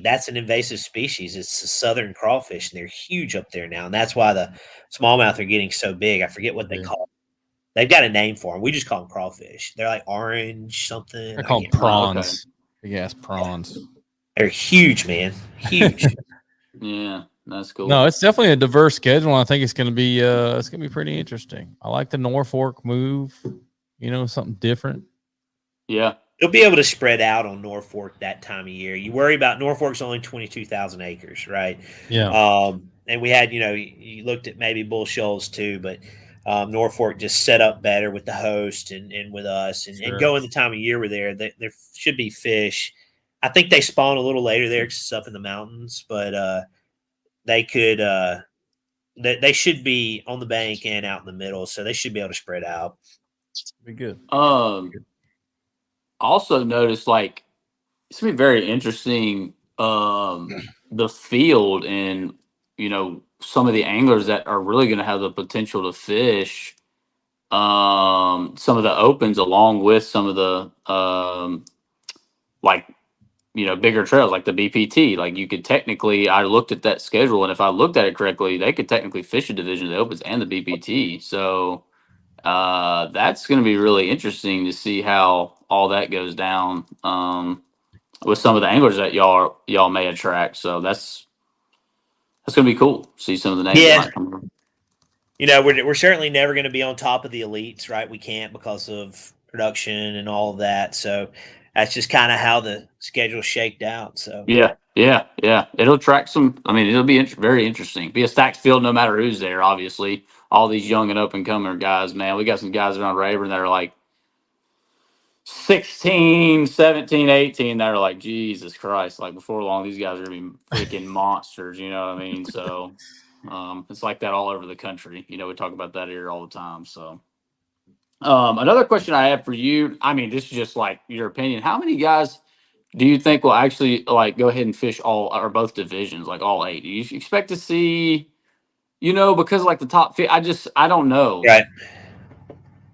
that's an invasive species. It's the southern crawfish, and they're huge up there now, and that's why the smallmouth are getting so big. I forget what they call them. They've got a name for them. We just call them crawfish. They're like orange something. I call them prawns. Big ass prawns. They're huge, man. Huge. Yeah, that's cool. No, it's definitely a diverse schedule. I think it's gonna be pretty interesting. I like the Norfolk move. Something different. Yeah. You'll be able to spread out on Norfolk that time of year. You worry about Norfolk's only 22,000 acres, right? Yeah. And we had, you looked at maybe Bull Shoals too, but Norfolk just set up better with the host and with us. And going the time of year we're there, there should be fish. I think they spawn a little later there because it's up in the mountains, but they could they should be on the bank and out in the middle, so they should be able to spread out. Be good. Also noticed it's gonna be very interesting the field and some of the anglers that are really gonna have the potential to fish some of the opens along with some of the bigger trails like the BPT. Like you could technically, I looked at that schedule, and if I looked at it correctly, they could technically fish a division of the opens and the BPT. So that's going to be really interesting to see how all that goes down with some of the anglers that y'all may attract. So that's going to be cool. See some of the names that might come. we're certainly never going to be on top of the elites, right? We can't because of production and all of that. So that's just kind of how the schedule shaked out. So Yeah, it'll attract some. I mean, it'll be very interesting. Be a stacked field no matter who's there. Obviously, all these young and up and coming guys, man. We got some guys around Rayburn that are like 16, 17, 18 that are like, Jesus Christ, like before long, these guys are gonna be freaking monsters, you know what I mean? So it's like that all over the country. We talk about that here all the time. So another question I have for you, I mean, this is just like your opinion. How many guys do you think will actually like go ahead and fish all or both divisions, like all eight? Do you expect to see, because like the top I don't know. right.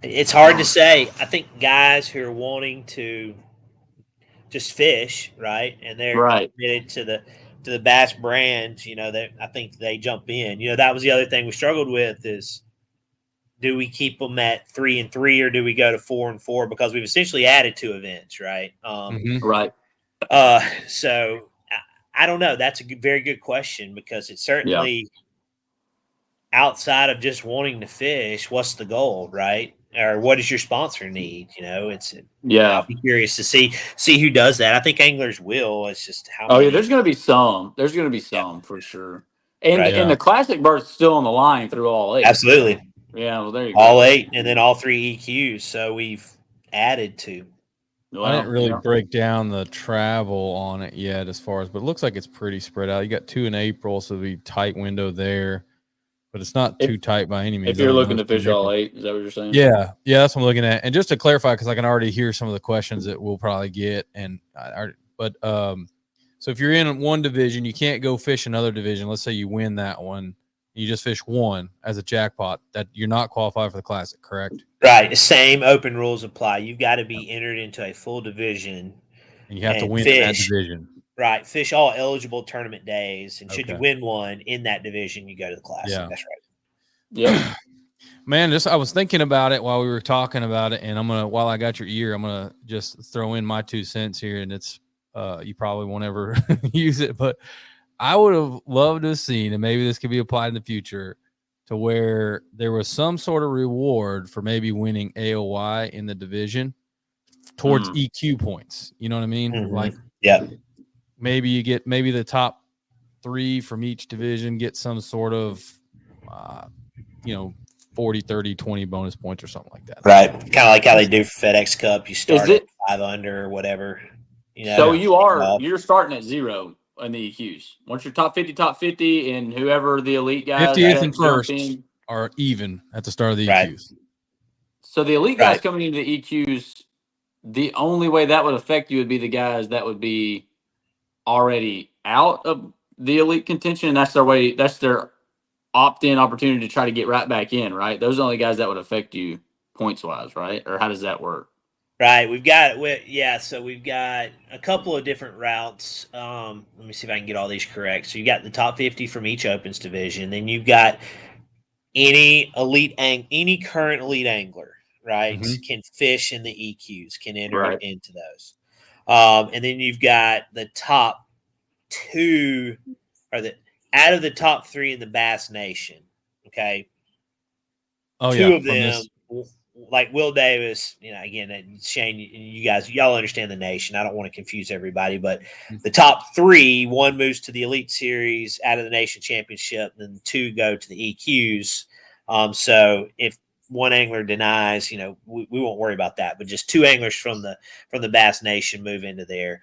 It's hard to say. I think guys who are wanting to just fish, right, and they're Right. committed to the Bass brand, that I think they jump in. That was the other thing we struggled with is, do we keep them at 3-3 or do we go to 4-4? Because we've essentially added 2 events, right? Right. So I don't know. That's a very good question because it's Yeah. certainly outside of just wanting to fish. What's the goal, right? Or what does your sponsor need? Yeah. I'll be curious to see who does that. I think anglers will. It's just how Oh yeah, many. there's gonna be some. There's gonna be Yeah, some for sure. And right. and Yeah. the classic berth's still on the line through all eight. Absolutely. Yeah, well there you All go. 8 and then all 3 EQs. So we've added 2. I didn't Well, really yeah. break down the travel on it yet but it looks like it's pretty spread out. You got 2 in April, so it'll be tight window there, but it's not If too tight by any means. if I you're think looking most to of them fish in all April. eight, is that what you're saying? Yeah, that's what I'm looking at. And just to clarify, because I can already hear some of the questions that we'll probably get, so if you're in one division, you can't go fish another division. Let's say you win that one, you just fish one as a jackpot. That you're not qualified for the classic, correct? Right. The same open rules apply. You've got to be entered into a full division And you have to and win in that fish. division. Right. Fish all eligible tournament days. And should you Okay. win one in that division, you go to the classic. Yeah. That's right. Yep. Man, I was thinking about it while we were talking about it, and while I got your ear, I'm gonna just throw in my 2 cents here, and it's you probably won't ever use it, but I would have loved to have seen, and maybe this could be applied in the future, to where there was some sort of reward for maybe winning AOY in the division towards EQ points. You know what I mean? Mm-hmm. Like, yeah, maybe the top 3 from each division get some sort of 40, 30, 20 bonus points or something like that. right. Kind of like how they do for FedEx Cup. You start Is it at 5 under or whatever. so you're starting at 0 in the EQs. Once you're top 50, and whoever the elite guys 50th that and jump first in. are even at the start of the Right. EQs. So the elite guys Right. coming into the EQs, the only way that would affect you would be the guys that would be already out of the elite contention, and that's their opt-in opportunity to try to get right back in, right? Those are the only guys that would affect you points wise, right? Or how does that work? Right. So we've got a couple of different routes. Let me see if I can get all these correct. So you got the top 50 from each opens division. Then you've got any any current elite angler, right, can fish in the EQs, can enter Right. into those. And then you've got the top 2 or out of the top 3 in the Bass Nation. Okay. Oh, 2 yeah. of them, like Will Davis, again, Shane, y'all understand the nation. I don't want to confuse everybody, but the top 3, 1 moves to the Elite Series out of the Nation Championship, then 2 go to the EQs. So if one angler denies, we won't worry about that. But just 2 anglers from the Bass Nation move into there.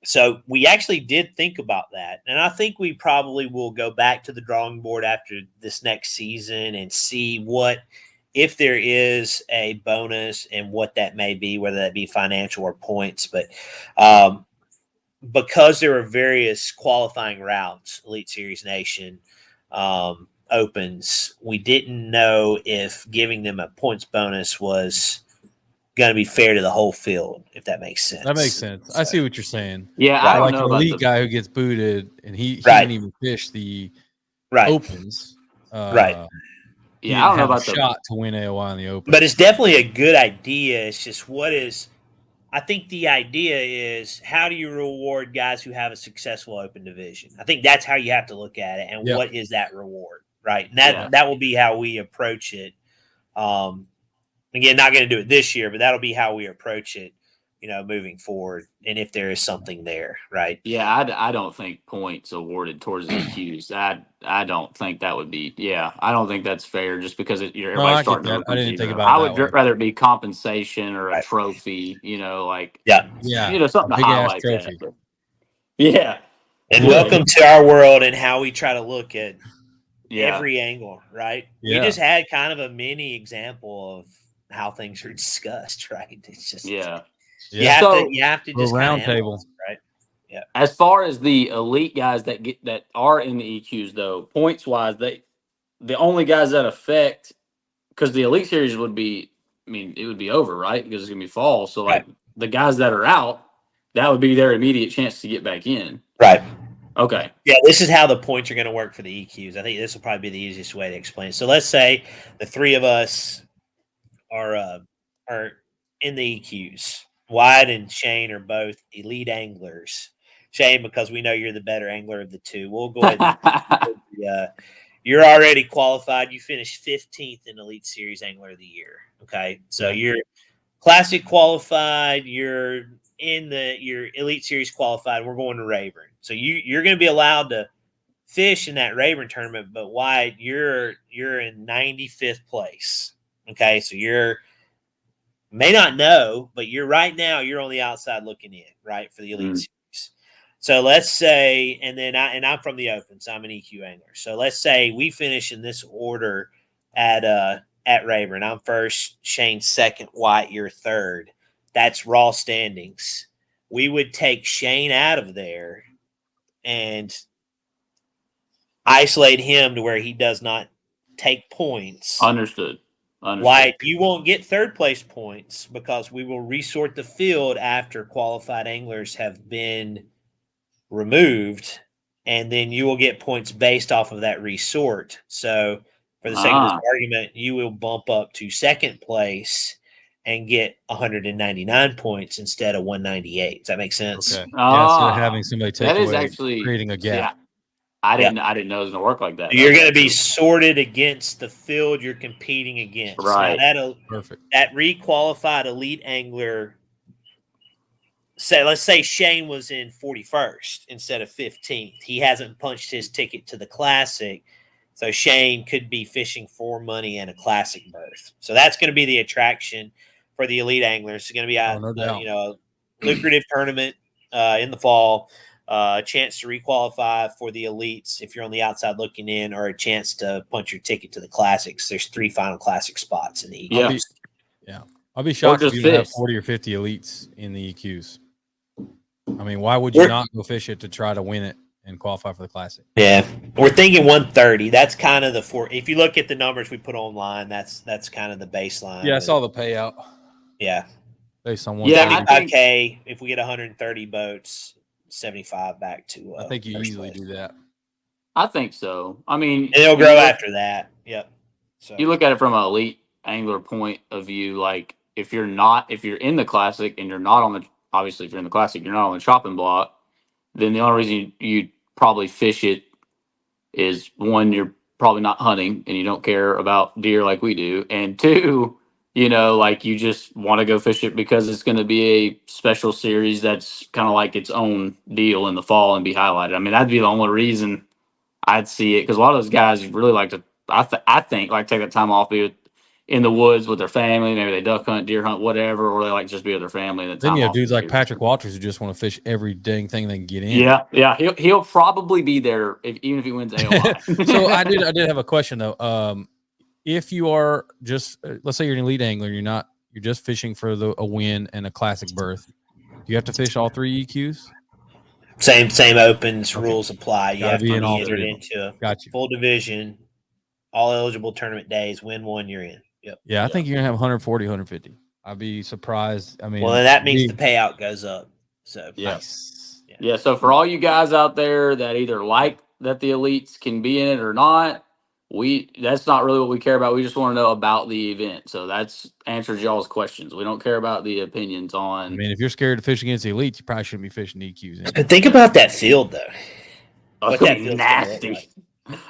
So we actually did think about that. And I think we probably will go back to the drawing board after this next season and see if there is a bonus and what that may be, whether that be financial or points. But because there are various qualifying routes, Elite Series Nation opens, we didn't know if giving them a points bonus was going to be fair to the whole field, if that makes sense. That makes sense. I see what you're saying. Yeah, Right. I don't Like know an about elite guy who gets booted and he Right. didn't even fish the Right. opens. Right. He Yeah, I didn't don't know have a about shot to win AOY in the open. But it's definitely a good idea. It's just I think the idea is, how do you reward guys who have a successful open division? I think that's how you have to look at it. And Yep. what is that reward? right? And that will be how we approach it. Again, not going to do it this year, but that'll be how we approach it, moving forward. And if there is something there, right? Yeah, I don't think points awarded towards EQs. I don't think that would be. Yeah, I don't think that's fair. Just because everybody's starting to I didn't think about I it would that way. rather it be compensation or a Right. trophy. Yeah, something to big ass highlight trophy. that. Yeah. And welcome to our world and how we try to look at every angle, right? Yeah. We just had kind of a mini example of how things are discussed, right? It's just you have to just round table, right? Yeah. As far as the elite guys that are in the EQs though, points wise, the only guys that affect, because the elite series would be, it would be over, right? Because it's gonna be fall. So like the guys that are out, that would be their immediate chance to get back in. Right. Okay. Yeah, this is how the points are going to work for the EQs. I think this will probably be the easiest way to explain. So let's say the three of us are in the EQs. Wyatt and Shane are both elite anglers. Shane, because we know you're the better angler of the two, we'll go ahead and you're already qualified. You finished 15th in Elite Series Angler of the Year. Okay, so you're Classic qualified. You're in your Elite Series qualified. We're going to Rayburn, so you're going to be allowed to fish in that Rayburn tournament. But Wyatt, you're in 95th place. Okay, so may not know, but you're right now. You're on the outside looking in, right, for the Elite Series. So let's say, I'm from the Open, so I'm an EQ angler. So let's say we finish in this order at Rayburn. I'm first, Shane second, Wyatt, you're third. That's raw standings. We would take Shane out of there and isolate him to where he does not take points. Understood. Wyatt, you won't get third place points because we will resort the field after qualified anglers have been removed, and then you will get points based off of that resort. So for the sake of this argument, you will bump up to second place and get 199 points instead of 198. Does that make sense? Okay. Instead of having somebody take that away, is actually creating a gap. Yeah, I didn't know it was gonna work like that. You're going to be sorted against the field you're competing against. Right. Now Perfect. That requalified elite angler. Let's say Shane was in 41st instead of 15th. He hasn't punched his ticket to the Classic, so Shane could be fishing for money and a Classic berth. So that's going to be the attraction for the elite anglers. It's going to be a lucrative tournament in the fall, a chance to requalify for the elites if you're on the outside looking in, or a chance to punch your ticket to the Classics. There's 3 final Classic spots in the EQs. I'll be shocked if you don't have 40 or 50 elites in the EQs. I mean, why would you not go fish it to try to win it and qualify for the Classic? Yeah, we're thinking 130. That's kind of if you look at the numbers we put online, that's kind of the baseline. Yeah, I saw the payout. Yeah, based on 75K. If we get 130 boats, 75 back to. I think you easily do that. I think so. I mean, and it'll grow after that. Yep. So you look at it from an elite angler point of view, like if you're in the Classic and you're not on the. Obviously, if you're in the Classic, you're not on the chopping block, then the only reason you probably fish it is, one, you're probably not hunting and you don't care about deer like we do. And two, like you just want to go fish it because it's going to be a special series that's kind of like its own deal in the fall and be highlighted. I mean, that'd be the only reason I'd see it, because a lot of those guys really like to, I think, like take that time off, be in the woods with their family. Maybe they duck hunt, deer hunt, whatever, or they like just be with their family. Then you have dudes like Patrick Walters who just want to fish every dang thing they can get in. Yeah, he'll probably be there even if he wins AOI. So I did have a question though. If you are just let's say you're an elite angler, you're just fishing for a win and a Classic berth, do you have to fish all 3 EQs? Same opens rules apply. You have to be entered into a full division, all eligible tournament days. Win one, you're in. Yep. Yeah, I think you're gonna have 140, 150. I'd be surprised. I mean, well, then that means the payout goes up. So yes, yeah. So for all you guys out there that either like that the elites can be in it or not, that's not really what we care about. We just want to know about the event. So that's answers y'all's questions. We don't care about the opinions on. I mean, if you're scared to fish against the elites, you probably shouldn't be fishing EQs. Think about that field though. It's gonna be nasty.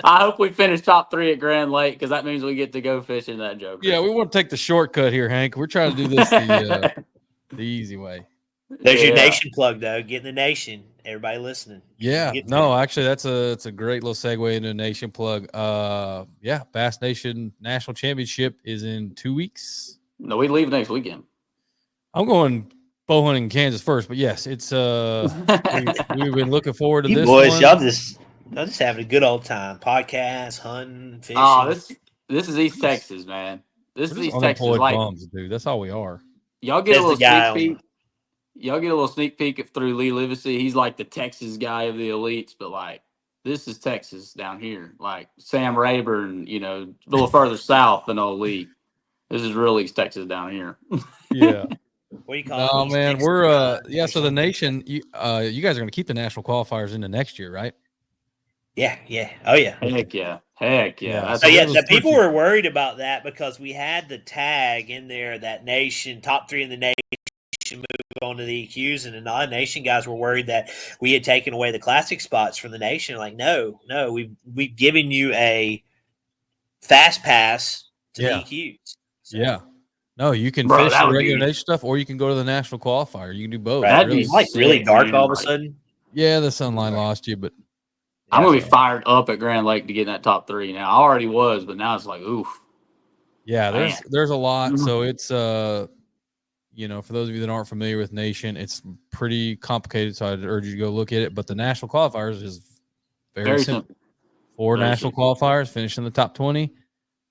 I hope we finish top 3 at Grand Lake because that means we get to go fishing that joker. Yeah, we want to take the shortcut here, Hank. We're trying to do this the easy way. There's your nation plug, though. Get in the nation. Everybody listening. Yeah. No, actually, it's a great little segue into a nation plug. Yeah, Bass Nation National Championship is in 2 weeks. No, we leave next weekend. I'm going bow hunting in Kansas first, but yes, it's we've been looking forward to You this boys, one. y'all just having a good old time. Podcast, hunting, fishing. Oh, this is East Texas, man. This is East Texas. Unemployed Like, bums, dude. That's all we are. y'all get a There's little the guy sneak peek. Y'all get a little sneak peek through Lee Livesey. He's like the Texas guy of the elites, but like this is Texas down here. Like Sam Rayburn, you know, a little further south than old Lee. This is real East Texas down here. Yeah. What do you call it? No, East man, Texas we're guy. so the nation, you guys are gonna keep the national qualifiers into next year, right? Yeah. Oh yeah. Heck yeah. Yeah. So that was the people pretty- were worried about that because we had the tag in there that nation top 3 in the nation move on to the EQs, and the non-nation guys were worried that we had taken away the classic spots from the nation. Like, no, we've given you a fast pass to the EQs. So, Yeah. No, you can Bro, fish that the would regular be- nation stuff, or you can go to the national qualifier. You can do both. right. That'd Really. be Like really sick, dark man. all of a Like, sudden. Yeah, the sunlight lost you, but I'm gonna be fired up at Grand Lake to get in that top 3 now. I already was, but now it's like, oof. yeah, there's a lot. So Mhm. it's you know, for those of you that aren't familiar with Nation, it's pretty complicated. So I'd urge you to go look at it. But the national qualifiers is very simple. 4 Very national simple. qualifiers, finish in the top 20,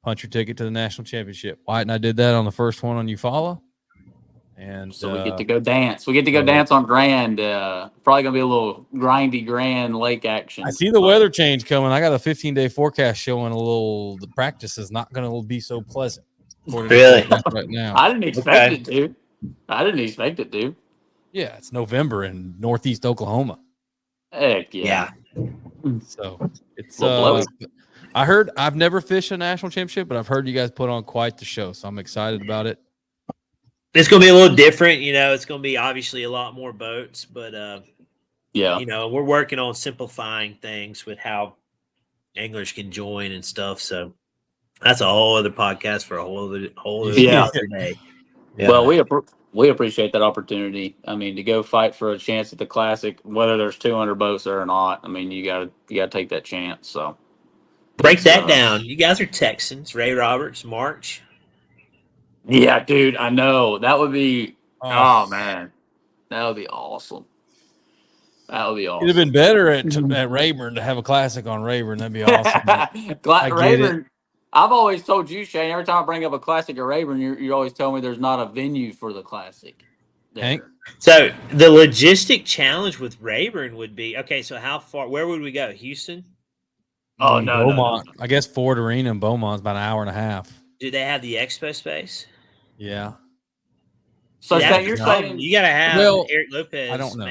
punch your ticket to the national championship. White and I did that on the first one on Eufaula. And So we get to go dance. We get to go dance on Grand. Probably gonna be a little grindy Grand Lake action. I see the weather change coming. I got a 15-day forecast showing the practice is not going to be so pleasant. Really? Right now. I didn't expect it to. I didn't expect it to. Yeah, it's November in Northeast Oklahoma. Heck yeah. So it's Well, I've never fished a national championship, but I've heard you guys put on quite the show. So I'm excited about it. It's going to be a little different, you know. It's going to be obviously a lot more boats, but yeah, you know, we're working on simplifying things with how anglers can join and stuff. So that's a whole other podcast for a whole other day. Yeah. Well, we appreciate that opportunity. I mean, to go fight for a chance at the Classic, whether there's 200 boats there or not. I mean, you gotta take that chance. So break that down. You guys are Texans. Ray Roberts, March. Yeah, dude, I know that would be. Oh man, that would be awesome. That would be awesome. It'd have been better at Rayburn to have a classic on Rayburn. That'd be awesome. Rayburn. I've always told you, Shane. Every time I bring up a classic at Rayburn, you always tell me there's not a venue for the classic. Hank? So the logistic challenge with Rayburn would be okay. So how far? Where would we go? Houston? Oh no, Beaumont. No. I guess Ford Arena and Beaumont's about an hour and a half. Do they have the expo space? Yeah. So you're saying you got to have Eric Lopez. I don't know.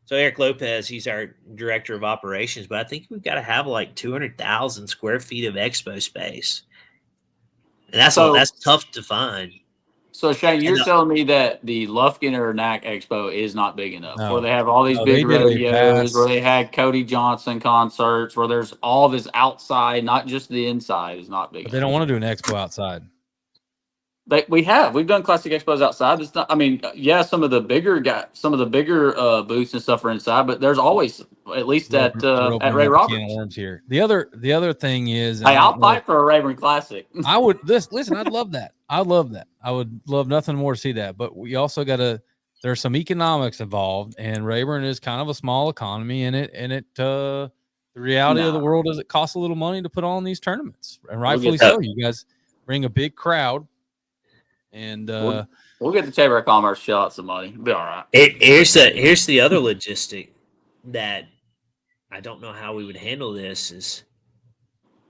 So Eric Lopez, he's our director of operations, but I think we've got to have like 200,000 square feet of expo space, and that's tough to find. So Shane, you're telling me that the Lufkin or NAC Expo is not big enough, where they have all these big rodeos, where they had Cody Johnson concerts, where there's all this outside, not just the inside, is not big. But they don't want to do an expo outside. We've done classic expos outside. It's not. I mean, yeah, some of the bigger booths and stuff are inside, but there's always at least at Ray Roberts. Here. The other thing is, hey, I'll fight for a Rayburn Classic. I would listen. I'd love that. I love that. I would love nothing more to see that. But we also got to. There's some economics involved, and Rayburn is kind of a small economy in it. And the reality of the world is it costs a little money to put on these tournaments, and rightfully so. You guys bring a big crowd. And we'll get the Chamber of Commerce shot some money. It'll be all right. Here's the other logistic that I don't know how we would handle this is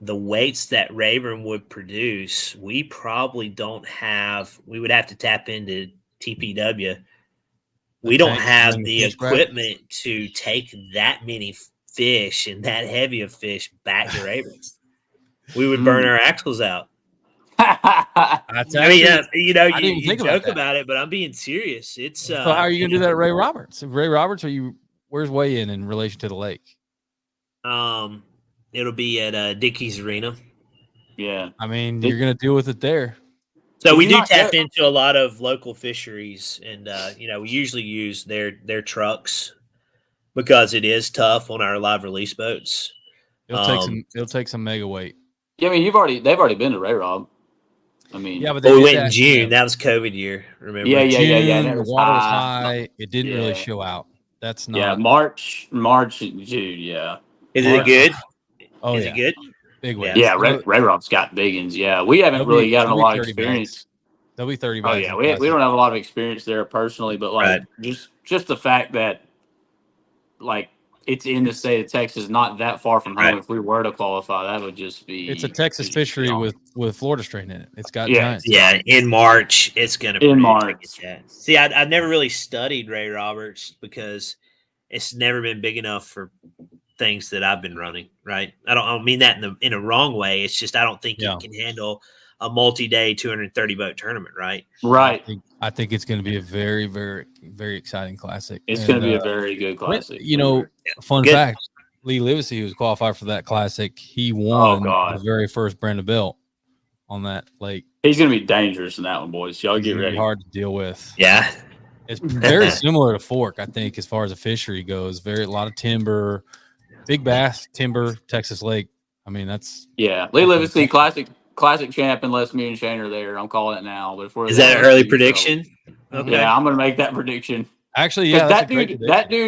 the weights that Rayburn would produce. We probably don't have. We would have to tap into TPW. We don't have the equipment to take that many fish and that heavy of fish back to Rayburn. We would burn our axles out. You joke about it, but I'm being serious. It's so how are you gonna do that at Ray Roberts? Ray Roberts, where's weigh in relation to the lake? It'll be at Dickey's Arena. Yeah. I mean, you're going to deal with it there. So Did we you do not tap go- into a lot of local fisheries, and we usually use their trucks because it is tough on our live release boats. It'll take some mega weight. Yeah, I mean, they've already been to Ray Rob. I mean, Yeah, but Well, we did went in that, June. That was COVID year. Remember? Yeah. June, That the was water was high. high. It didn't really Yeah. show out. That's Yeah, not March, and June. Yeah. Is March. it good? Oh, Is yeah. it good? Big Yeah. weights. Yeah, Ray Rob's got big ones. Yeah, we haven't really gotten a There'll be lot of 30 experience. bags. There'll be 30 Oh bags. yeah, in we classic. don't have a lot of experience there personally, but like Right. just the fact that like it's in the state of Texas, not that far from home. Right. If we were to qualify, that would just be It's a Texas fishery with Florida strain in it. It's got giants. Yeah, in March it's going to in produce. March. See, I've never really studied Ray Roberts because it's never been big enough for things that I've been running. Right? I don't mean that in a wrong way. It's just I don't think it can handle a multi-day 230 boat tournament. Right? Right. I think it's going to be a very, very, very exciting classic. It's going to be a very good classic. Fun fact: Lee Livesey, who was qualified for that classic, he won the very first Brandon Belt on that lake. He's going to be dangerous in that one, boys. Y'all get ready. Be hard to deal with. Yeah. It's very similar to Fork, I think, as far as the fishery goes. A lot of timber, big bass, timber, Texas Lake. I mean, that's Lee Livesey, classic champ, unless me and Shane are there. I'm calling it now. But if we're is that an early prediction? Okay. Yeah, I'm going to make that prediction. Actually, yeah, that dude,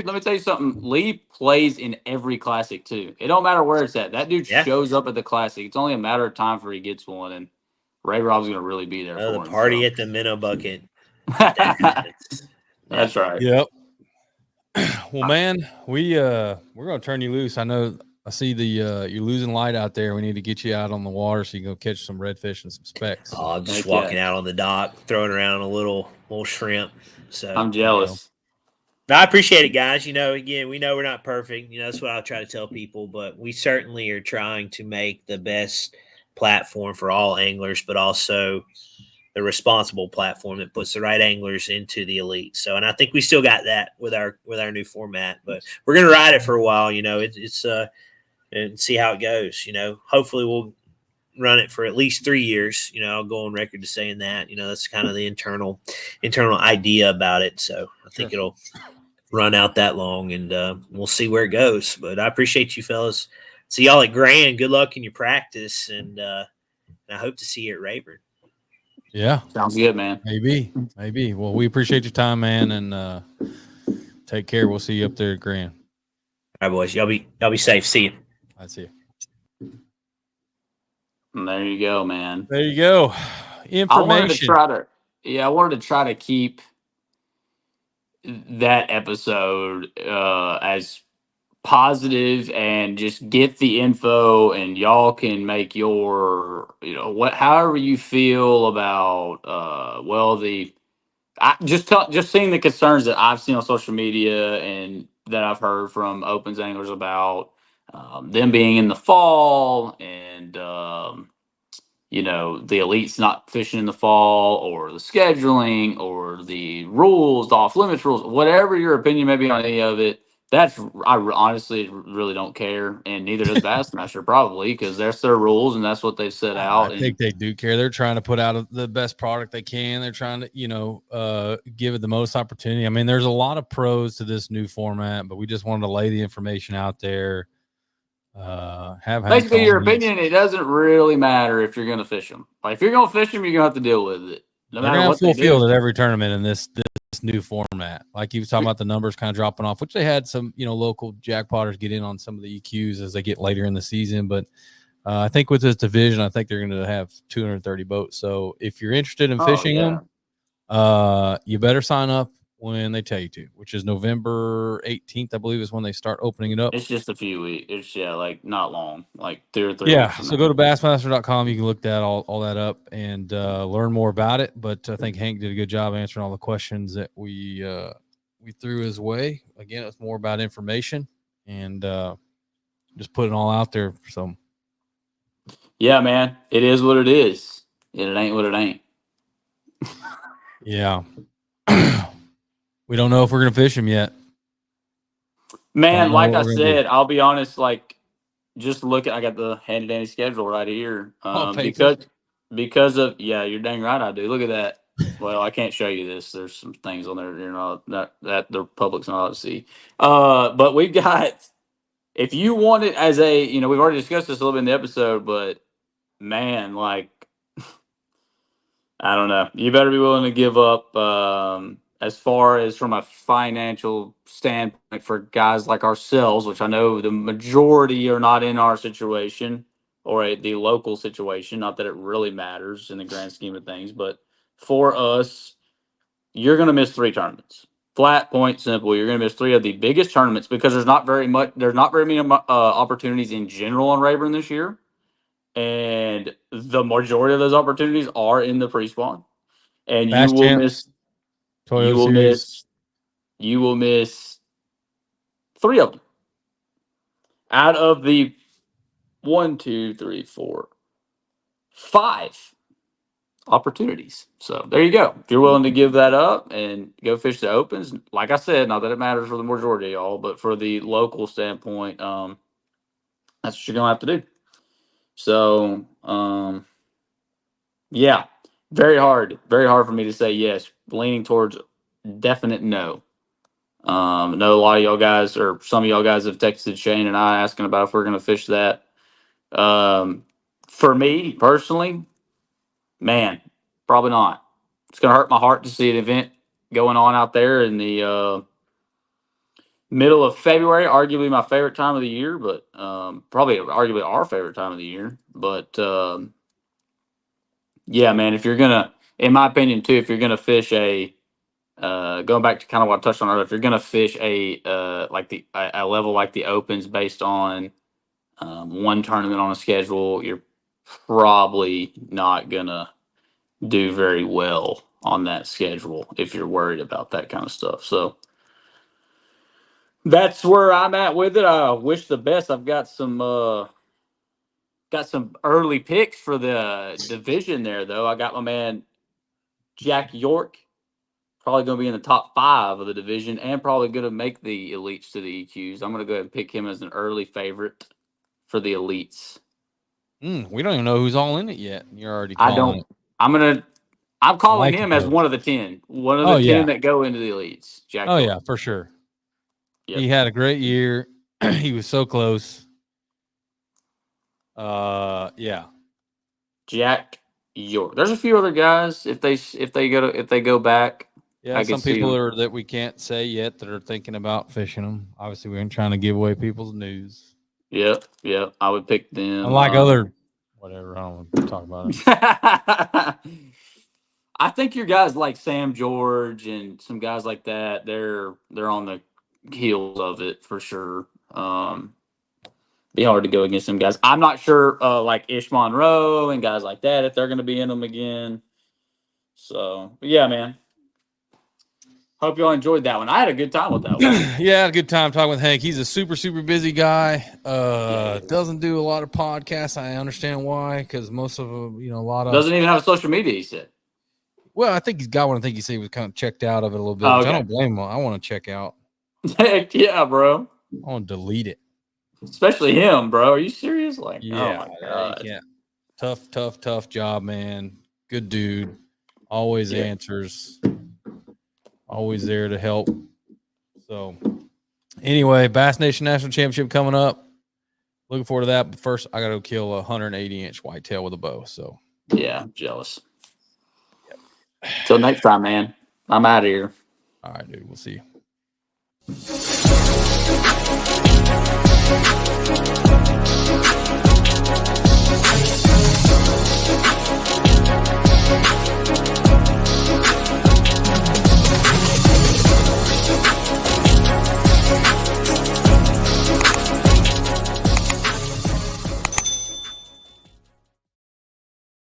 let me tell you something. Lee plays in every classic too. It don't matter where it's at. That dude shows up at the classic. It's only a matter of time before he gets one, and Ray Rob's going to really be there for the him. Party at the minnow bucket. That's right. Yep. Well, man, we're going to turn you loose. I see you're losing light out there. We need to get you out on the water so you can go catch some redfish and some specks. Oh, I'm just walking out on the dock, throwing around a little shrimp. So I'm jealous. I appreciate it, guys. Again, we know we're not perfect. That's what I try to tell people, but we certainly are trying to make the best platform for all anglers, but also the responsible platform that puts the right anglers into the elite. So, and I think we still got that with our new format, but we're going to ride it for a while. It's and see how it goes. Hopefully we'll run it for at least 3 years. I'll go on record to saying that. That's kind of the internal idea about it. So I think it'll run out that long, and we'll see where it goes. But I appreciate you fellas. See y'all at Grand. Good luck in your practice, and I hope to see you at Rayburn. Yeah, sounds good, man. Maybe. Well, we appreciate your time, man, and take care. We'll see you up there at Grand. All right, boys. Y'all be safe. See you. I see you. And there you go, man. There you go. Information. I wanted to try to keep that episode as positive and just get the info, and y'all can make your however you feel about just seeing the concerns that I've seen on social media and that I've heard from opens anglers about them being in the fall, and the elite's not fishing in the fall, or the scheduling, or the rules, the off limits rules, whatever your opinion may be on any of it. I honestly really don't care, and neither does Bassmaster probably, because that's their rules and that's what they've set out. I think they do care. They're trying to put out the best product they can. They're trying to, give it the most opportunity. I mean, there's a lot of pros to this new format, but we just wanted to lay the information out there. Basically, your opinion, it doesn't really matter if you're going to fish them. Like, if you're going to fish them, you're going to have to deal with it. No matter what full field at every tournament in this new format. Like you was talking about the numbers kind of dropping off, which they had some, local jackpotters get in on some of the EQs as they get later in the season. But I think with this division, I think they're going to have 230 boats. So if you're interested in fishing them, you better sign up when they tell you to, which is November 18th, I believe, is when they start opening it up. It's just a few weeks. It's like not long, like 2 or 3 weeks. weeks. So go to bassmaster.com. You can look all that up and learn more about it. But I think Hank did a good job answering all the questions that we threw his way. Again, it's more about information and just put it all out there. So yeah, man, it is what it is. And it ain't what it ain't. Yeah. We don't know if we're going to fish him yet. Man, like I said, I'll be honest, like just look at, I got the handy dandy schedule right here. Paper. Because of, yeah, you're dang right I do. Look at that. Well, I can't show you this. There's some things on there you're not that the public's not allowed to see. But we've got, if you want it as a, we've already discussed this a little bit in the episode, but man, like, I don't know. You better be willing to give up, as far as from a financial standpoint for guys like ourselves, which I know the majority are not in our situation or the local situation. Not that it really matters in the grand scheme of things, but for us, you're going to miss 3 tournaments. Flat point simple. You're going to miss 3 of the biggest tournaments because there's not very many opportunities in general on Rayburn this year. And the majority of those opportunities are in the pre-spawn, and Bass Champs, you Toyo will Series. miss 3 of them out of the 1, 2, 3, 4, 5 opportunities. So there you go. If you're willing to give that up and go fish the opens, like I said, not that it matters for the majority of y'all, but for the local standpoint, that's what you're gonna have to do. So, yeah, very hard for me to say yes. Leaning towards definite no. I know a lot of y'all guys, or some of y'all guys, have texted Shane and I asking about if we're going to fish that. For me personally, man, probably not. It's going to hurt my heart to see an event going on out there in the middle of February. Arguably my favorite time of the year, but probably arguably our favorite time of the year. But yeah, man, if you're gonna, in my opinion, too, if you're gonna fish a going back to kind of what I touched on earlier, if you're going to fish a level like the Opens based on one tournament on a schedule, you're probably not going to do very well on that schedule if you're worried about that kind of stuff. So that's where I'm at with it. I wish the best. I've got some early picks for the division there, though. I got my man Jack York. Probably going to be in the top 5 of the division and probably going to make the elites to the EQs. I'm going to go ahead and pick him as an early favorite for the elites. We don't even know who's all in it yet. You're already calling it. I'm calling him as one of the 10. One of the 10 that go into the elites. Jack York. Yeah, for sure. Yep. He had a great year. He was so close. Yeah. Jack York. There's a few other guys if they go back. Yeah, some people that we can't say yet that are thinking about fishing them. Obviously, we ain't trying to give away people's news. Yep. I would pick them. Unlike other, whatever. I don't want to talk about it. I think your guys like Sam George and some guys like that, they're on the heels of it for sure. Be hard to go against them guys. I'm not sure, like Ish Monroe and guys like that, if they're going to be in them again. So, but yeah, man. Hope y'all enjoyed that one. I had a good time with that one. Yeah, I had a good time talking with Hank. He's a super, super busy guy. Doesn't do a lot of podcasts. I understand why, because most of them, a lot of doesn't even have a social media. He said. Well, I think he's got one. I think he said he was kind of checked out of it a little bit. Okay. I don't blame him. I want to check out. Heck yeah, bro. I want to delete it. Especially him, bro. Are you serious? Like, yeah, oh my God. Yeah. Tough job, man. Good dude. Always answers. Always there to help. So, anyway, Bass Nation National Championship coming up. Looking forward to that. But first, I got to kill a 180-inch whitetail with a bow. So, yeah, I'm jealous. Yep. Till next time, man. I'm out of here. All right, dude. We'll see you.